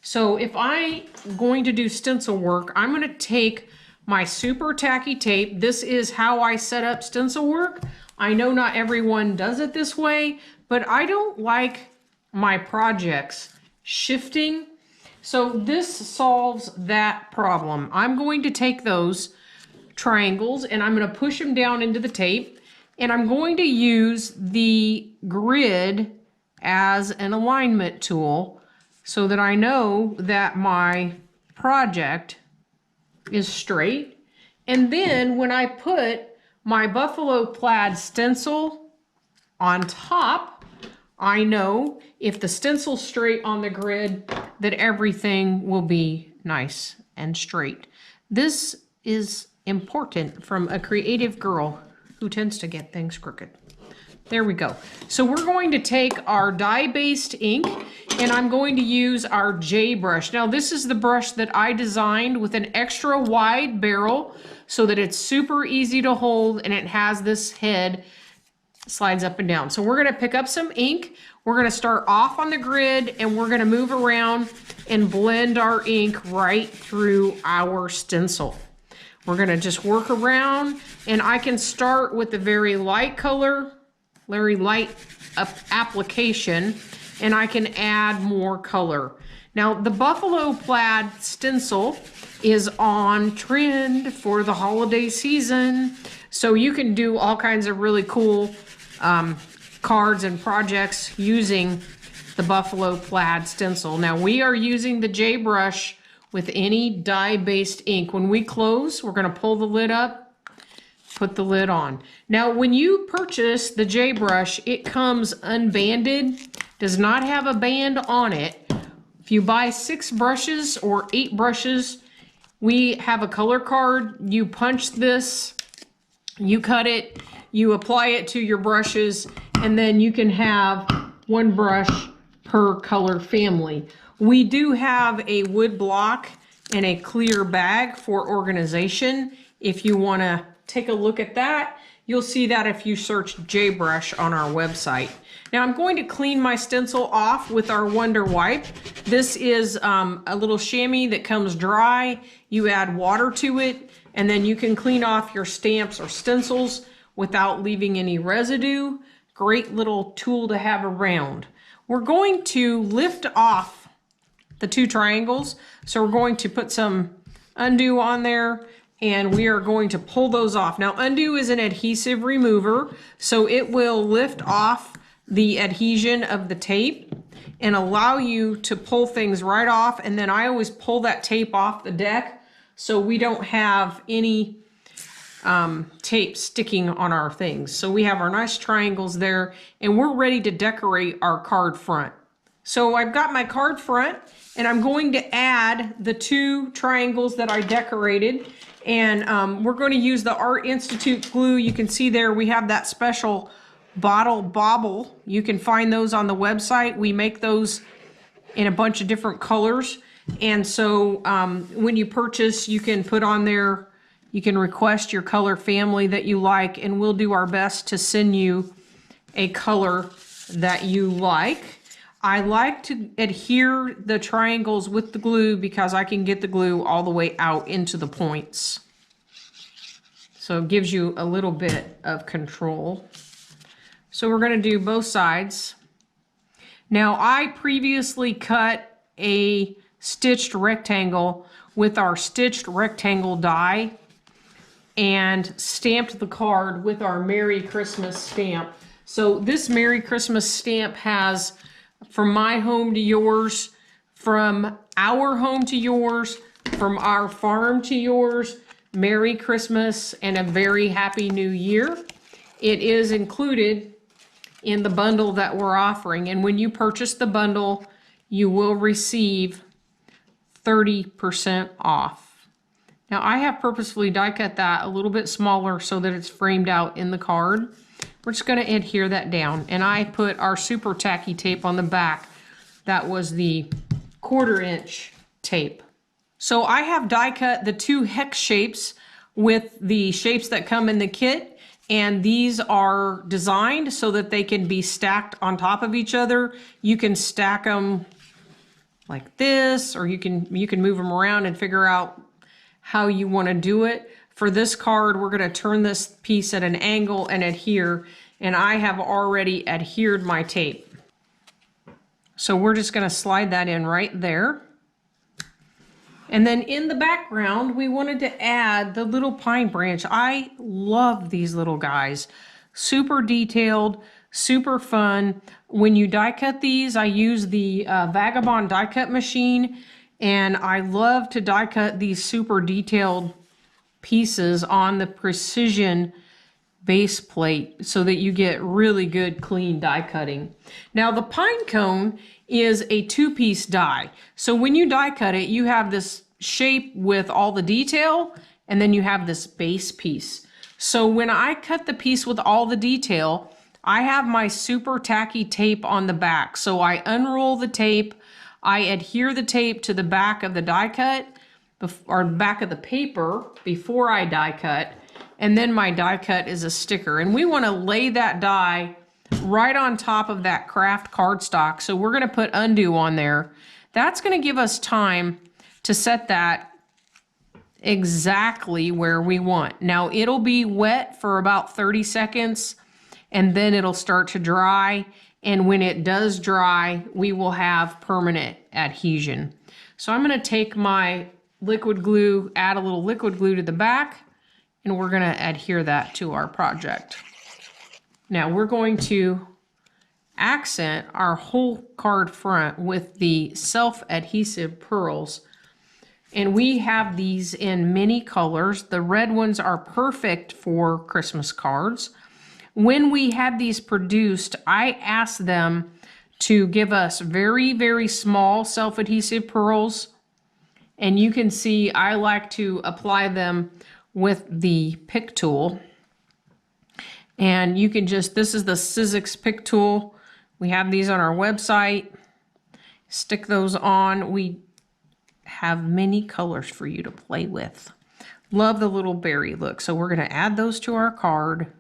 H: So if I'm going to do stencil work, I'm going to take my super tacky tape. This is how I set up stencil work. I know not everyone does it this way, but I don't like my projects shifting. So this solves that problem. I'm going to take those triangles and I'm going to push them down into the tape, and I'm going to use the grid as an alignment tool so that I know that my project is straight. And then when I put my buffalo plaid stencil on top, I know if the stencil's straight on the grid that everything will be nice and straight. This is important from a creative girl who tends to get things crooked. There we go. So we're going to take our dye-based ink, and I'm going to use our J brush. Now this is the brush that I designed with an extra wide barrel so that it's super easy to hold, and it has this head slides up and down. So we're going to pick up some ink. We're going to start off on the grid, and we're going to move around and blend our ink right through our stencil. We're going to just work around, and I can start with the very light color, very light application, and I can add more color. Now the buffalo plaid stencil is on trend for the holiday season, so you can do all kinds of really cool cards and projects using the buffalo plaid stencil. Now we are using the J brush with any dye-based ink. When we close, we're going to pull the lid up, put the lid on. Now when you purchase the J brush, it comes unbanded, does not have a band on it. If you buy 6 brushes or 8 brushes, we have a color card. You punch this, you cut it, you apply it to your brushes, and then you can have 1 brush per color family. We do have a wood block and a clear bag for organization. If you want to take a look at that, You'll see that if you search JBrush on our website. Now I'm going to clean my stencil off with our Wonder Wipe. This is a little chamois that comes dry. You add water to it, and then you can clean off your stamps or stencils without leaving any residue. Great little tool to have around. We're going to lift off the two triangles. So we're going to put some undo on there, and we are going to pull those off. Now undo is an adhesive remover, so it will lift off the adhesion of the tape and allow you to pull things right off. And then I always pull that tape off the deck so we don't have any tape sticking on our things. So we have our nice triangles there, and we're ready to decorate our card front. So I've got my card front, and I'm going to add the two triangles that I decorated. And we're going to use the Art Institute glue. You can see there we have that special bottle bobble. You can find those on the website. We make those in a bunch of different colors. And so when you purchase, you can put on there, you can request your color family that you like, and we'll do our best to send you a color that you like. I like to adhere the triangles with the glue because I can get the glue all the way out into the points. So it gives you a little bit of control. So we're going to do both sides. Now I previously cut a stitched rectangle with our stitched rectangle die and stamped the card with our Merry Christmas stamp. So this Merry Christmas stamp has from my home to yours, from our home to yours, from our farm to yours, Merry Christmas and a very Happy New Year. It is included in the bundle that we're offering. And when you purchase the bundle, you will receive 30% off. Now I have purposefully die cut that a little bit smaller so that it's framed out in the card. We're just going to adhere that down. And I put our super tacky tape on the back. That was the 1/4 inch tape. So I have die cut the two hex shapes with the shapes that come in the kit. And these are designed so that they can be stacked on top of each other. You can stack them like this, or you can move them around and figure out how you want to do it. For this card, we're going to turn this piece at an angle and adhere, and I have already adhered my tape. So we're just going to slide that in right there. And then in the background, we wanted to add the little pine branch. I love these little guys. Super detailed, super fun. When you die cut these, I use the Vagabond die cut machine, and I love to die cut these super detailed pieces on the precision base plate so that you get really good clean die cutting. Now the pine cone is a 2-piece die. So when you die cut it, you have this shape with all the detail, and then you have this base piece. So when I cut the piece with all the detail, I have my super tacky tape on the back. So I unroll the tape, I adhere the tape to the back of the die cut, or back of the paper before I die cut, and then my die cut is a sticker. And we want to lay that die right on top of that craft cardstock. So we're going to put undo on there. That's going to give us time to set that exactly where we want. Now it'll be wet for about 30 seconds and then it'll start to dry. And when it does dry, we will have permanent adhesion. So I'm going to take my liquid glue, add a little liquid glue to the back, and we're going to adhere that to our project. Now we're going to accent our whole card front with the self-adhesive pearls. And we have these in many colors. The red ones are perfect for Christmas cards. When we had these produced, I asked them to give us very, very small self-adhesive pearls. And you can see I like to apply them with the pick tool. And you can just, this is the Sizzix pick tool. We have these on our website. Stick those on. We have many colors for you to play with. Love the little berry look. So we're going to add those to our card.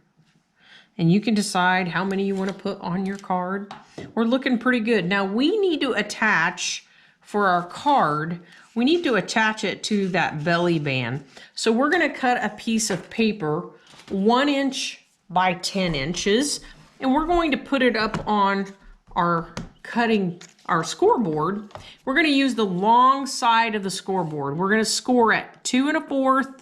H: and you can decide how many you want to put on your card. We're looking pretty good. Now we need to attach, for our card, we need to attach it to that belly band. So we're going to cut a piece of paper 1 inch by 10 inches, and we're going to put it up on our scoreboard. We're going to use the long side of the scoreboard. We're going to score at 2 1/4,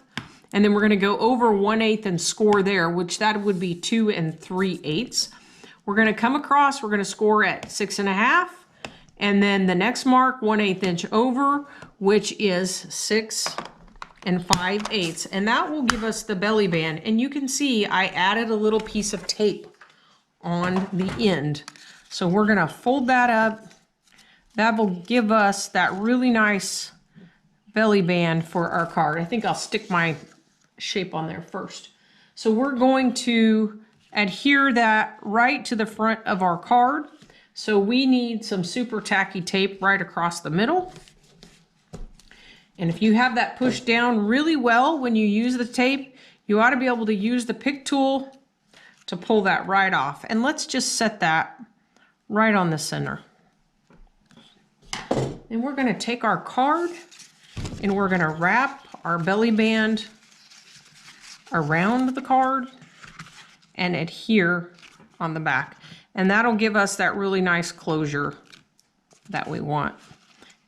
H: and then we're going to go over 1/8 and score there, which that would be 2 3/8. We're going to come across, we're going to score at 6 1/2, and then the next mark 1/8 inch over, which is 6 5/8, and that will give us the belly band. And you can see I added a little piece of tape on the end. So we're going to fold that up. That will give us that really nice belly band for our card. I think I'll stick my shape on there first. So we're going to adhere that right to the front of our card. So we need some super tacky tape right across the middle. And if you have that pushed down really well when you use the tape, you ought to be able to use the pick tool to pull that right off. And let's just set that right on the center. And we're going to take our card and we're going to wrap our belly band around the card and adhere on the back. And that'll give us that really nice closure that we want.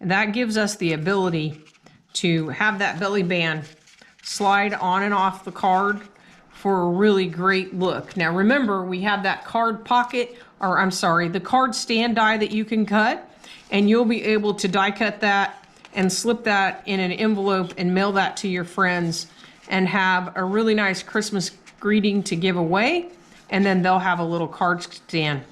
H: And that gives us the ability to have that belly band slide on and off the card for a really great look. Now remember, we have that card pocket, or I'm sorry, the card stand die that you can cut, and you'll be able to die cut that and slip that in an envelope and mail that to your friends and have a really nice Christmas greeting to give away, and then they'll have a little card stand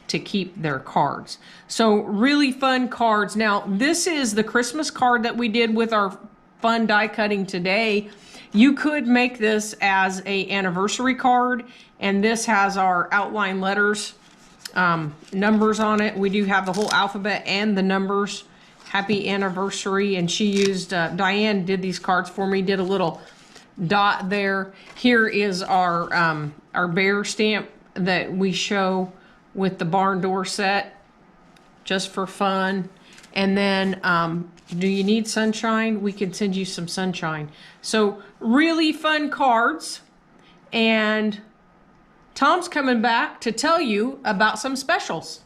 H: to keep their cards. So really fun cards. Now this is the Christmas card that we did with our fun die cutting today. You could make this as an anniversary card, and this has our outline letters, numbers on it. We do have the whole alphabet and the numbers. Happy anniversary. And she used, Diane did these cards for me, did a little dot there. Here is our bear stamp that we show with the barn door set, just for fun. And then, do you need sunshine? We can send you some sunshine. So really fun cards. And Tom's coming back to tell you about some specials.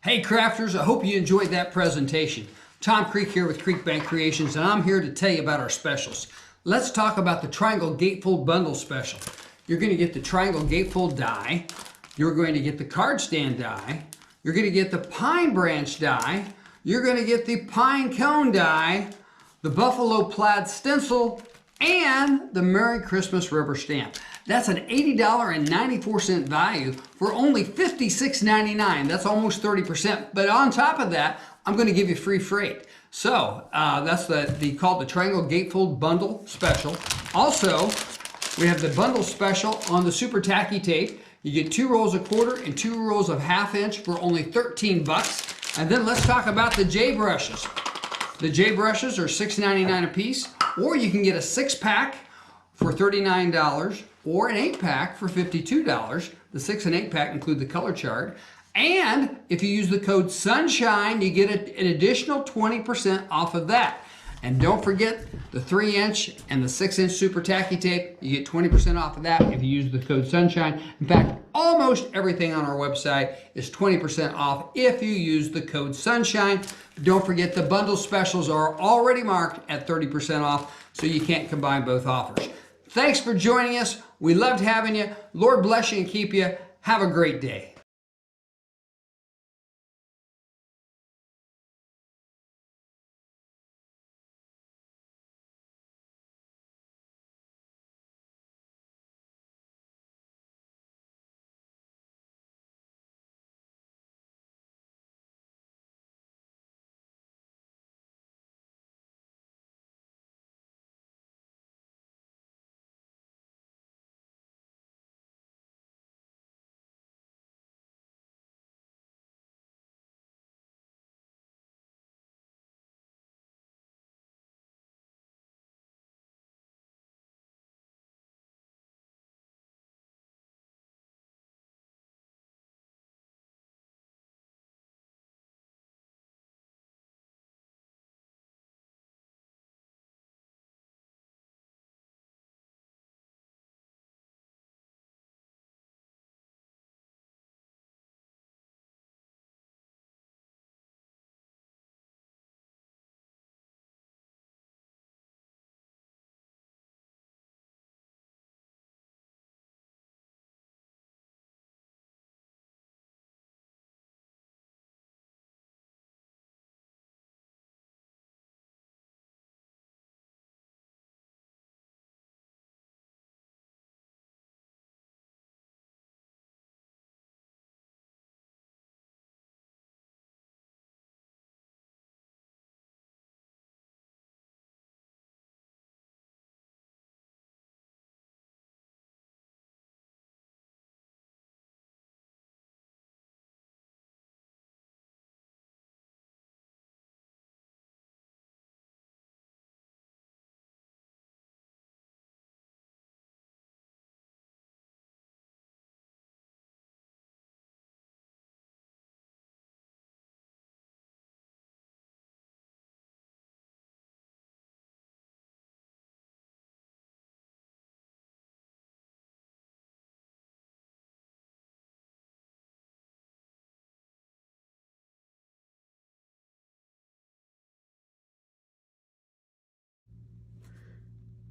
G: Hey crafters, I hope you enjoyed that presentation. Tom Creek here with Creek Bank Creations, and I'm here to tell you about our specials. Let's talk about the Triangle Gatefold Bundle Special. You're going to get the Triangle Gatefold die. You're going to get the card stand die. You're going to get the pine branch die. You're going to get the pine cone die, the buffalo plaid stencil, and the Merry Christmas rubber stamp. That's an $80.94 value for only $56.99. That's almost 30%. But on top of that, I'm going to give you free freight. So that's called the Triangle Gatefold Bundle Special. Also, we have the bundle special on the super tacky tape. You get 2 rolls of 1/4 and 2 rolls of 1/2 inch for only 13 bucks. And then let's talk about the J brushes. The J brushes are $6.99 a piece, or you can get a 6-pack for $39 or an 8-pack for $52. The 6 and 8-pack include the color chart. And if you use the code SUNSHINE, you get an additional 20% off of that. And don't forget the 3-inch and the 6-inch super tacky tape. You get 20% off of that if you use the code SUNSHINE. In fact, almost everything on our website is 20% off if you use the code SUNSHINE. Don't forget the bundle specials are already marked at 30% off, so you can't combine both offers. Thanks for joining us. We loved having you. Lord bless you and keep you. Have a great day.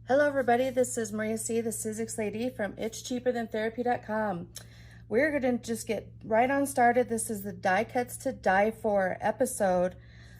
I: Hello everybody, this is Maria C., the Sizzix lady from it'scheaperthantherapy.com. We're going to just get right on started. This is the Die Cuts to Die For episode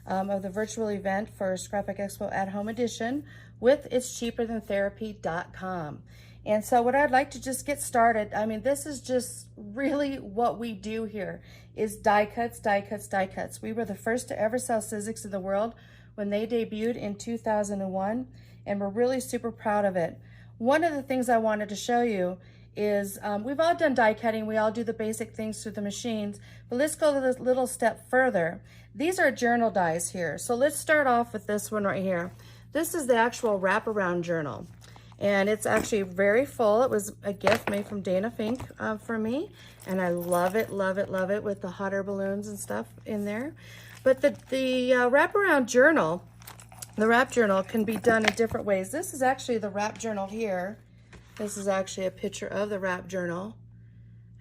I: of the virtual event for Scrapbook Expo at Home Edition with it'scheaperthantherapy.com. And so what I'd like to just get started, I mean, this is just really what we do here is die cuts, die cuts, die cuts. We were the first to ever sell Sizzix in the world when they debuted in 2001, and we're really super proud of it. One of the things I wanted to show you is we've all done die cutting. We all do the basic things through the machines, but let's go a little step further. These are journal dies here. So let's start off with this one right here. This is the actual wraparound journal. And it's actually very full. It was a gift made from Dana Fink for me. And I love it, love it, love it with the hot air balloons and stuff in there. But the wraparound journal, the wrap journal can be done in different ways. This is actually the wrap journal here. This is actually a picture of the wrap journal,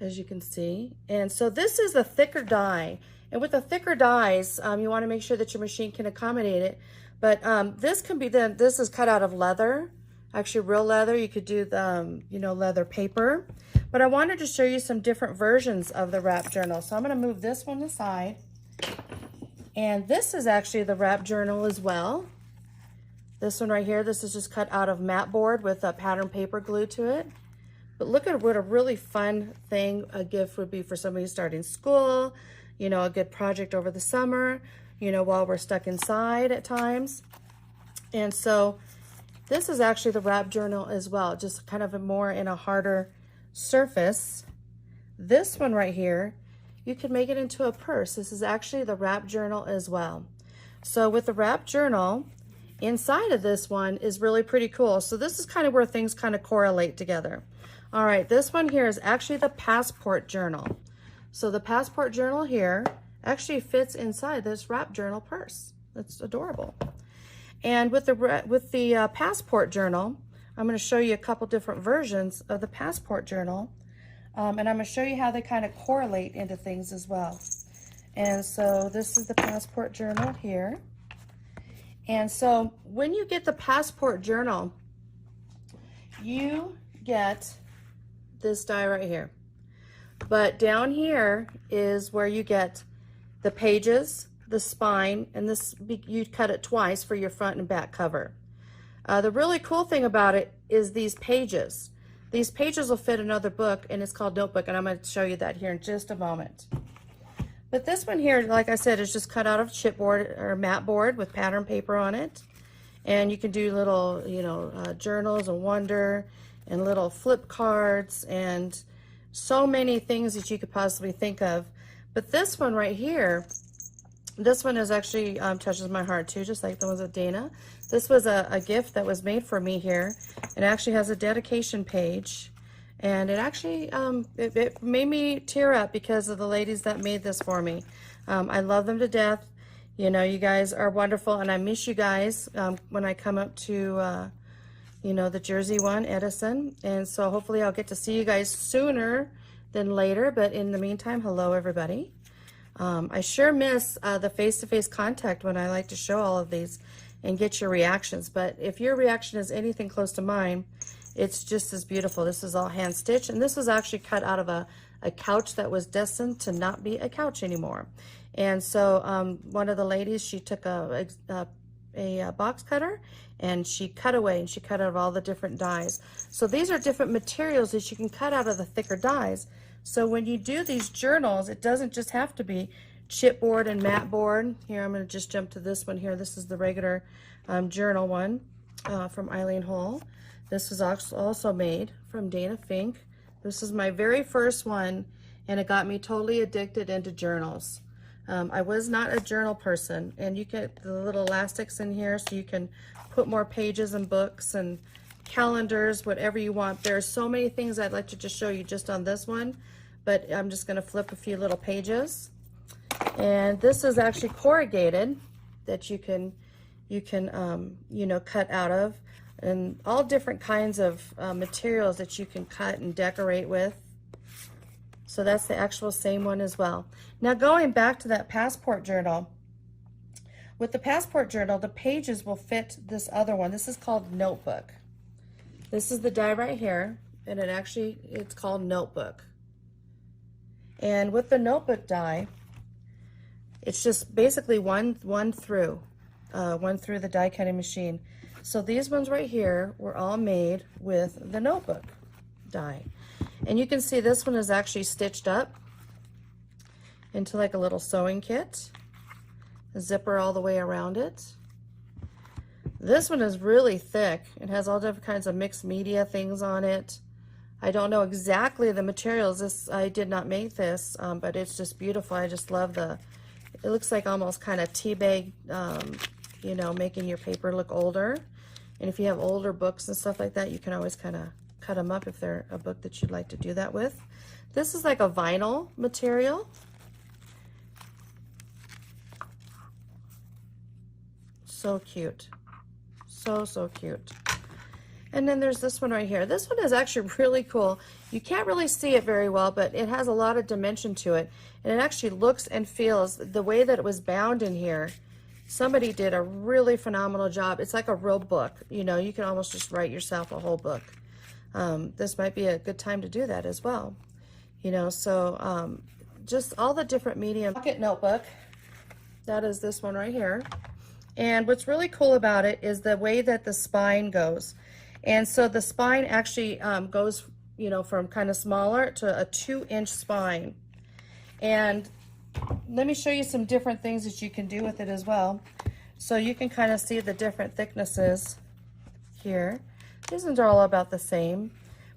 I: as you can see. And so this is a thicker die. And with the thicker dies, you want to make sure that your machine can accommodate it. But this can be done, this is cut out of leather. Actually real leather. You could do the leather paper, but I wanted to show you some different versions of the wrap journal. So I'm going to move this one aside, and this is actually the wrap journal as well. This one right here, this is just cut out of mat board with a pattern paper glued to it. But look at what a really fun thing a gift would be for somebody starting school, a good project over the summer, while we're stuck inside at times. And so this is actually the wrap journal as well, just kind of more in a harder surface. This one right here, you could make it into a purse. This is actually the wrap journal as well. So with the wrap journal, inside of this one is really pretty cool. So this is kind of where things kind of correlate together. All right, this one here is actually the passport journal. So the passport journal here actually fits inside this wrap journal purse. That's adorable. And with the passport journal, I'm going to show you a couple different versions of the passport journal, and I'm going to show you how they kind of correlate into things as well. And so this is the passport journal here. And so when you get the passport journal, you get this die right here. But down here is where you get the pages, the spine, and this, you cut it twice for your front and back cover. The really cool thing about it is these pages. These pages will fit another book, and it's called Notebook, and I'm going to show you that here in just a moment. But this one here, like I said, is just cut out of chipboard or mat board with pattern paper on it. And you can do little, journals of wonder and little flip cards and so many things that you could possibly think of. But this one right here, this one is actually touches my heart too, just like the ones with Dana. This was a gift that was made for me here. It actually has a dedication page, and it actually it made me tear up because of the ladies that made this for me. I love them to death. You guys are wonderful, and I miss you guys when I come up to the Jersey one, Edison. And so hopefully I'll get to see you guys sooner than later. But in the meantime, hello everybody. I sure miss the face-to-face contact when I like to show all of these and get your reactions. But if your reaction is anything close to mine, it's just as beautiful. This is all hand stitched, and this was actually cut out of a couch that was destined to not be a couch anymore. And so one of the ladies, she took a box cutter and she cut away, and she cut out of all the different dies. So these are different materials that you can cut out of the thicker dies. So when you do these journals, it doesn't just have to be chipboard and mat board. Here, I'm going to just jump to this one here. This is the regular journal one from Eileen Hall. This was also made from Dana Fink. This is my very first one, and it got me totally addicted into journals. I was not a journal person, and you get the little elastics in here so you can put more pages and books and calendars, whatever you want. There are so many things I'd like to just show you just on this one, but I'm just going to flip a few little pages. And this is actually corrugated that you can cut out of, and all different kinds of materials that you can cut and decorate with. So that's the actual same one as well. Now going back to that passport journal, with the passport journal, the pages will fit this other one. This is called Notebook. This is the die right here, and it's called Notebook. And with the Notebook die, it's just basically one through the die cutting machine. So these ones right here were all made with the Notebook die. And you can see this one is actually stitched up into like a little sewing kit. A zipper all the way around it. This one is really thick. It has all different kinds of mixed media things on it. I don't know exactly the materials. I did not make this, but it's just beautiful. I just love it looks like almost kind of tea bag, you know, making your paper look older. And if you have older books and stuff like that, you can always kind of cut them up if they're a book that you'd like to do that with. This is like a vinyl material. So cute. So cute. And then there's this one right here. This one is actually really cool. You can't really see it very well, but it has a lot of dimension to it. And it actually looks and feels, the way that it was bound in here, somebody did a really phenomenal job. It's like a real book. You know, you can almost just write yourself a whole book. This might be a good time to do that as well. You know, so just all the different medium. Pocket notebook. That is this one right here. And what's really cool about it is the way that the spine goes. And so the spine actually goes, you know, from kind of smaller to a 2-inch spine. And let me show you some different things that you can do with it as well. So you can kind of see the different thicknesses here. These ones are all about the same.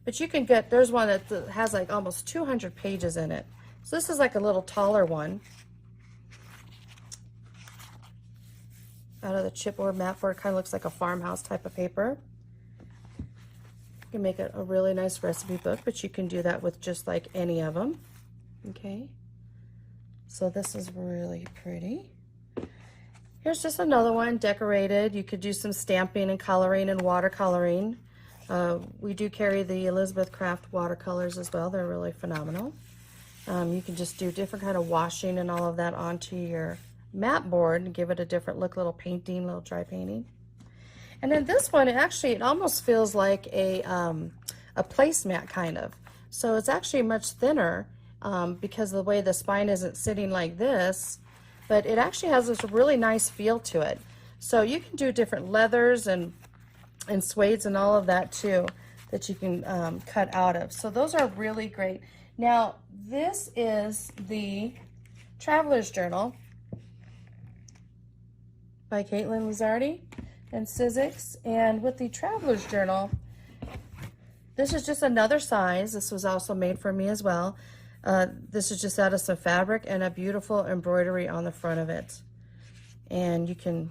I: But you can get, there's one that has like almost 200 pages in it. So this is like a little taller one. Out of the chipboard mapboard, kind of looks like a farmhouse type of paper. You can make it a really nice recipe book, but you can do that with just like any of them. Okay, so this is really pretty. Here's just another one, decorated. You could do some stamping and coloring and watercoloring. We do carry the Elizabeth Craft watercolors as well. They're really phenomenal. You can just do different kind of washing and all of that onto your mat board and give it a different look, little painting, little dry painting. And then this one, it almost feels like a placemat kind of. So it's actually much thinner because of the way the spine isn't sitting like this, but it actually has this really nice feel to it. So you can do different leathers and suedes and all of that too that you can cut out of. So those are really great. Now this is the Traveler's Journal by Caitlin Lizardi and Sizzix. And with the Traveler's Journal, this is just another size. This was also made for me as well. This is just out of some fabric and a beautiful embroidery on the front of it. And you can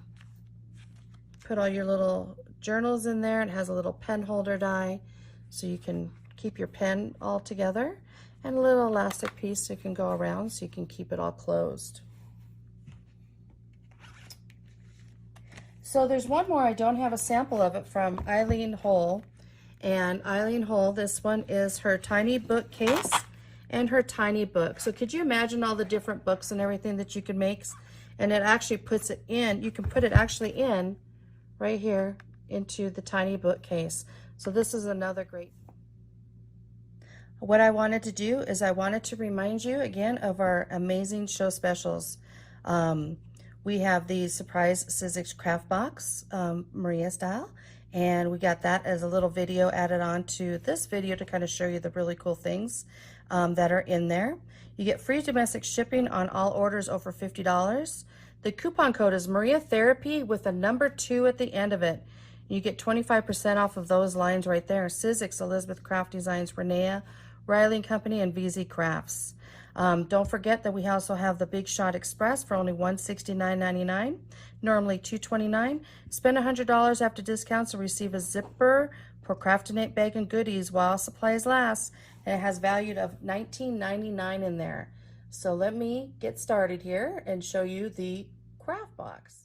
I: put all your little journals in there. It has a little pen holder die, so you can keep your pen all together, and a little elastic piece that can go around so you can keep it all closed. So there's one more, I don't have a sample of it, from Eileen Hull. And Eileen Hull, this one is her tiny bookcase and her tiny book. So could you imagine all the different books and everything that you can make? And it actually puts it in, you can put it actually in right here into the tiny bookcase. So this is another great. What I wanted to do is I wanted to remind you again of our amazing show specials. We have the surprise Sizzix craft box, Maria style, and we got that as a little video added on to this video to kind of show you the really cool things that are in there. You get free domestic shipping on all orders over $50. The coupon code is Maria Therapy with a number 2 at the end of it. You get 25% off of those lines right there. Sizzix, Elizabeth Craft Designs, Renea, Riley & Company, and VZ Crafts. Don't forget that we also have the Big Shot Express for only $169.99, normally $229. Spend $100 after discounts and receive a zipper procrastinate bag and goodies while supplies last. And it has valued of $19.99 in there. So let me get started here and show you the craft box.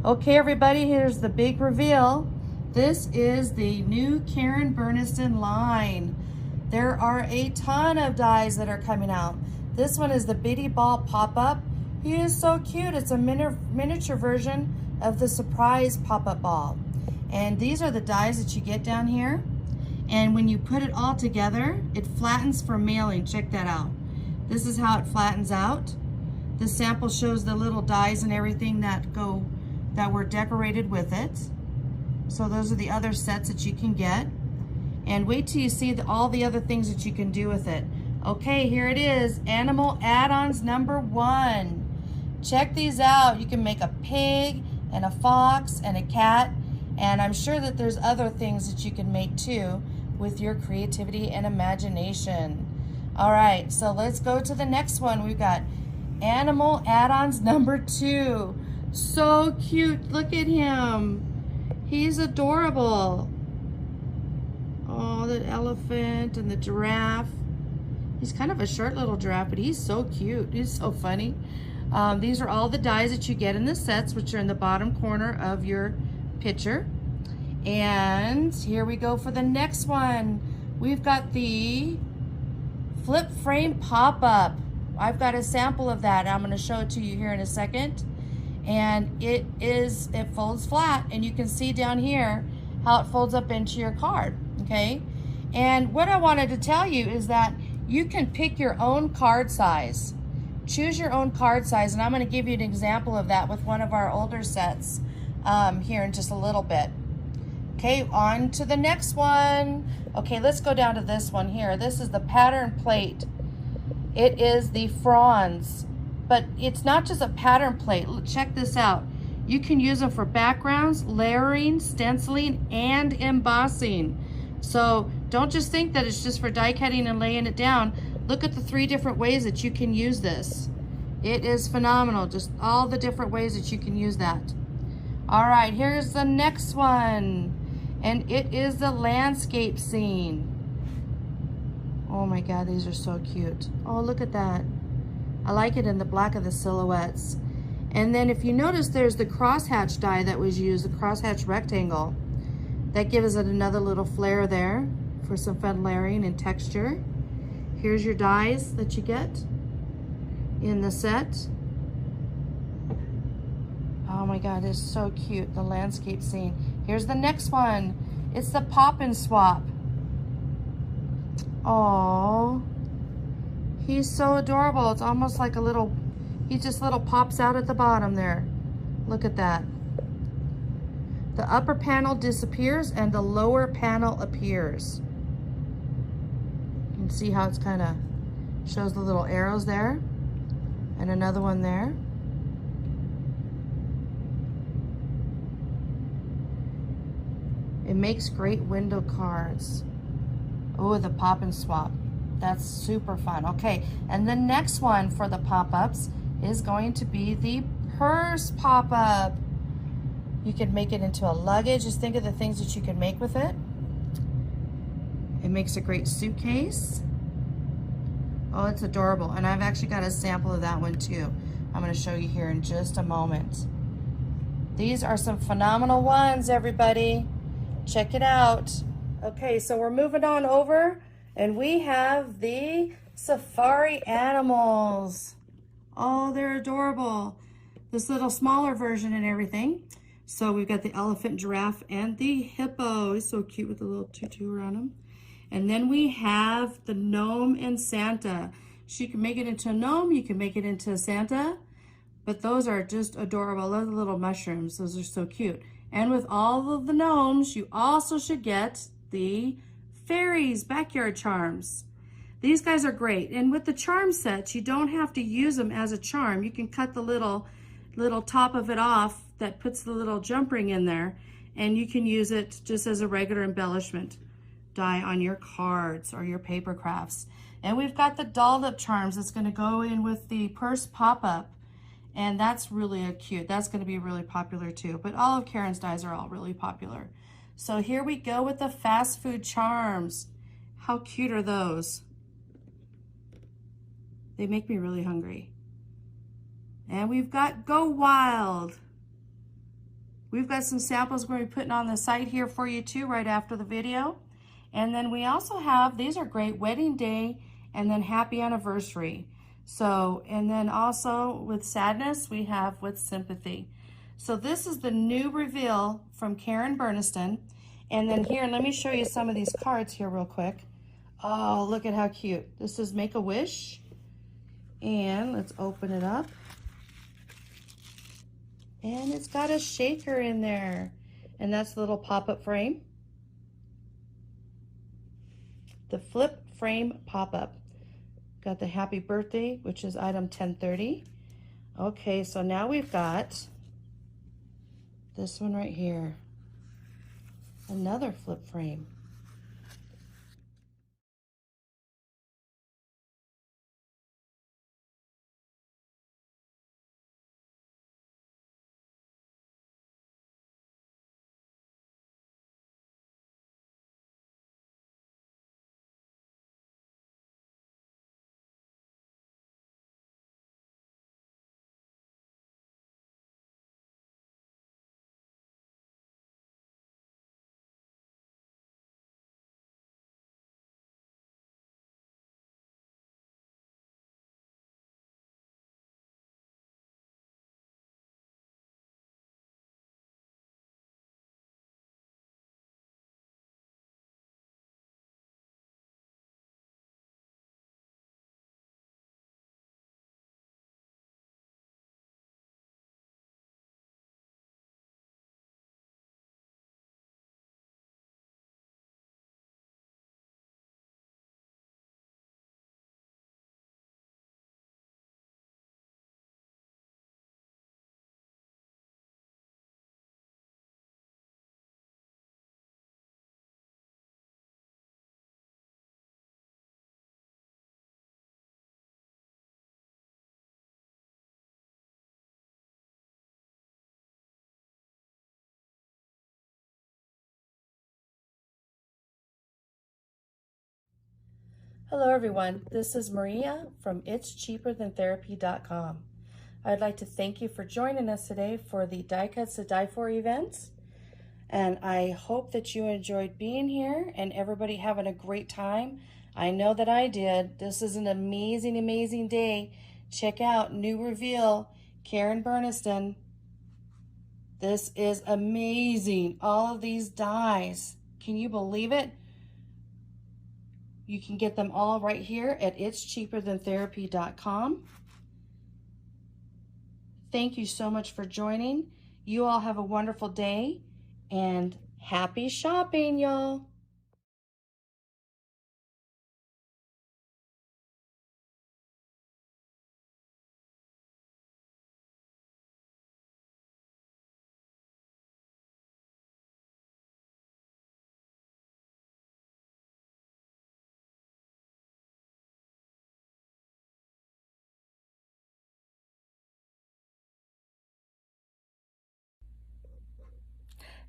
I: Okay, everybody, here's the big reveal. This is the new Karen Burniston line. There are a ton of dies that are coming out. This one is the Bitty Ball Pop-Up. He is so cute. It's a miniature version of the surprise pop-up ball. And these are the dies that you get down here. And when you put it all together, it flattens for mailing. Check that out. This is how it flattens out. The sample shows the little dies and everything that were decorated with it. So those are the other sets that you can get. And wait till you see all the other things that you can do with it. Okay, here it is, Animal Add-ons #1. Check these out. You can make a pig and a fox and a cat, and I'm sure that there's other things that you can make too with your creativity and imagination. All right, so let's go to the next one. We've got Animal Add-ons #2. So cute, look at him. He's adorable. Oh, the elephant and the giraffe. He's kind of a short little giraffe, but he's so cute. He's so funny. These are all the dies that you get in the sets, which are in the bottom corner of your picture. And here we go for the next one. We've got the Flip Frame Pop-Up. I've got a sample of that. I'm going to show it to you here in a second. And it folds flat, and you can see down here how it folds up into your card, okay? And what I wanted to tell you is that you can pick your own card size. Choose your own card size, and I'm going to give you an example of that with one of our older sets here in just a little bit. Okay, on to the next one. Okay, let's go down to this one here. This is the pattern plate. It is the fronds, but it's not just a pattern plate. Check this out. You can use them for backgrounds, layering, stenciling, and embossing. So don't just think that it's just for die cutting and laying it down. Look at the 3 different ways that you can use this. It is phenomenal, just all the different ways that you can use that. All right, here's the next one. And it is the landscape scene. Oh my God, these are so cute. Oh, look at that. I like it in the black of the silhouettes. And then if you notice, there's the crosshatch die that was used, the crosshatch rectangle. That gives it another little flair there for some fun layering and texture. Here's your dies that you get in the set. Oh my God, it's so cute, the landscape scene. Here's the next one. It's the Pop and Swap. Oh, he's so adorable. It's almost like a little, he just little pops out at the bottom there. Look at that. The upper panel disappears and the lower panel appears. You can see how it's kind of shows the little arrows there and another one there. It makes great window cards. Oh, the Pop and Swap. That's super fun. Okay, and the next one for the pop-ups is going to be the purse pop-up. You can make it into a luggage. Just think of the things that you can make with it. It makes a great suitcase. Oh, it's adorable. And I've actually got a sample of that one too. I'm going to show you here in just a moment. These are some phenomenal ones, everybody. Check it out. Okay, so we're moving on over, and we have the safari animals. Oh, they're adorable. This little smaller version and everything. So we've got the elephant, giraffe, and the hippo. He's so cute with the little tutu around him. And then we have the gnome and Santa. So you can make it into a gnome, you can make it into a Santa, but those are just adorable. Those are the little mushrooms. Those are so cute. And with all of the gnomes, you also should get the fairies backyard charms. These guys are great. And with the charm sets, you don't have to use them as a charm. You can cut the little top of it off that puts the little jump ring in there, and you can use it just as a regular embellishment die on your cards or your paper crafts. And we've got the dolled up charms that's going to go in with the purse pop-up, and that's really cute. That's going to be really popular too. But all of Karen's dies are all really popular. So here we go with the fast food charms. How cute are those? They make me really hungry. And we've got Go Wild. We've got some samples we're going to be putting on the site here for you too right after the video. And then we also have, these are great, wedding day and then happy anniversary. So, and then also with sadness, we have with sympathy. So this is the new reveal from Karen Burniston. And then here, let me show you some of these cards here real quick. Oh, look at how cute. This is Make-A-Wish. And let's open it up. And it's got a shaker in there. And that's the little pop-up frame. The flip frame pop-up. Got the happy birthday, which is item 1030. Okay, so now we've got this one right here. Another flip frame. Hello everyone, this is Maria from itscheaperthantherapy.com. I'd like to thank you for joining us today for the Die Cuts to Die For events. And I hope that you enjoyed being here and everybody having a great time. I know that I did. This is an amazing, amazing day. Check out new reveal, Karen Burniston. This is amazing. All of these dies. Can you believe it? You can get them all right here at itscheaperthantherapy.com. Thank you so much for joining. You all have a wonderful day and happy shopping, y'all.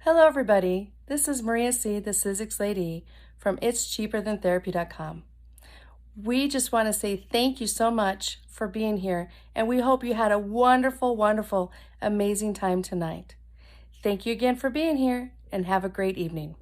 I: Hello everybody, this is Maria C., the Sizzix lady from itscheaperthantherapy.com. We just want to say thank you so much for being here, and we hope you had a wonderful, wonderful, amazing time tonight. Thank you again for being here, and have a great evening.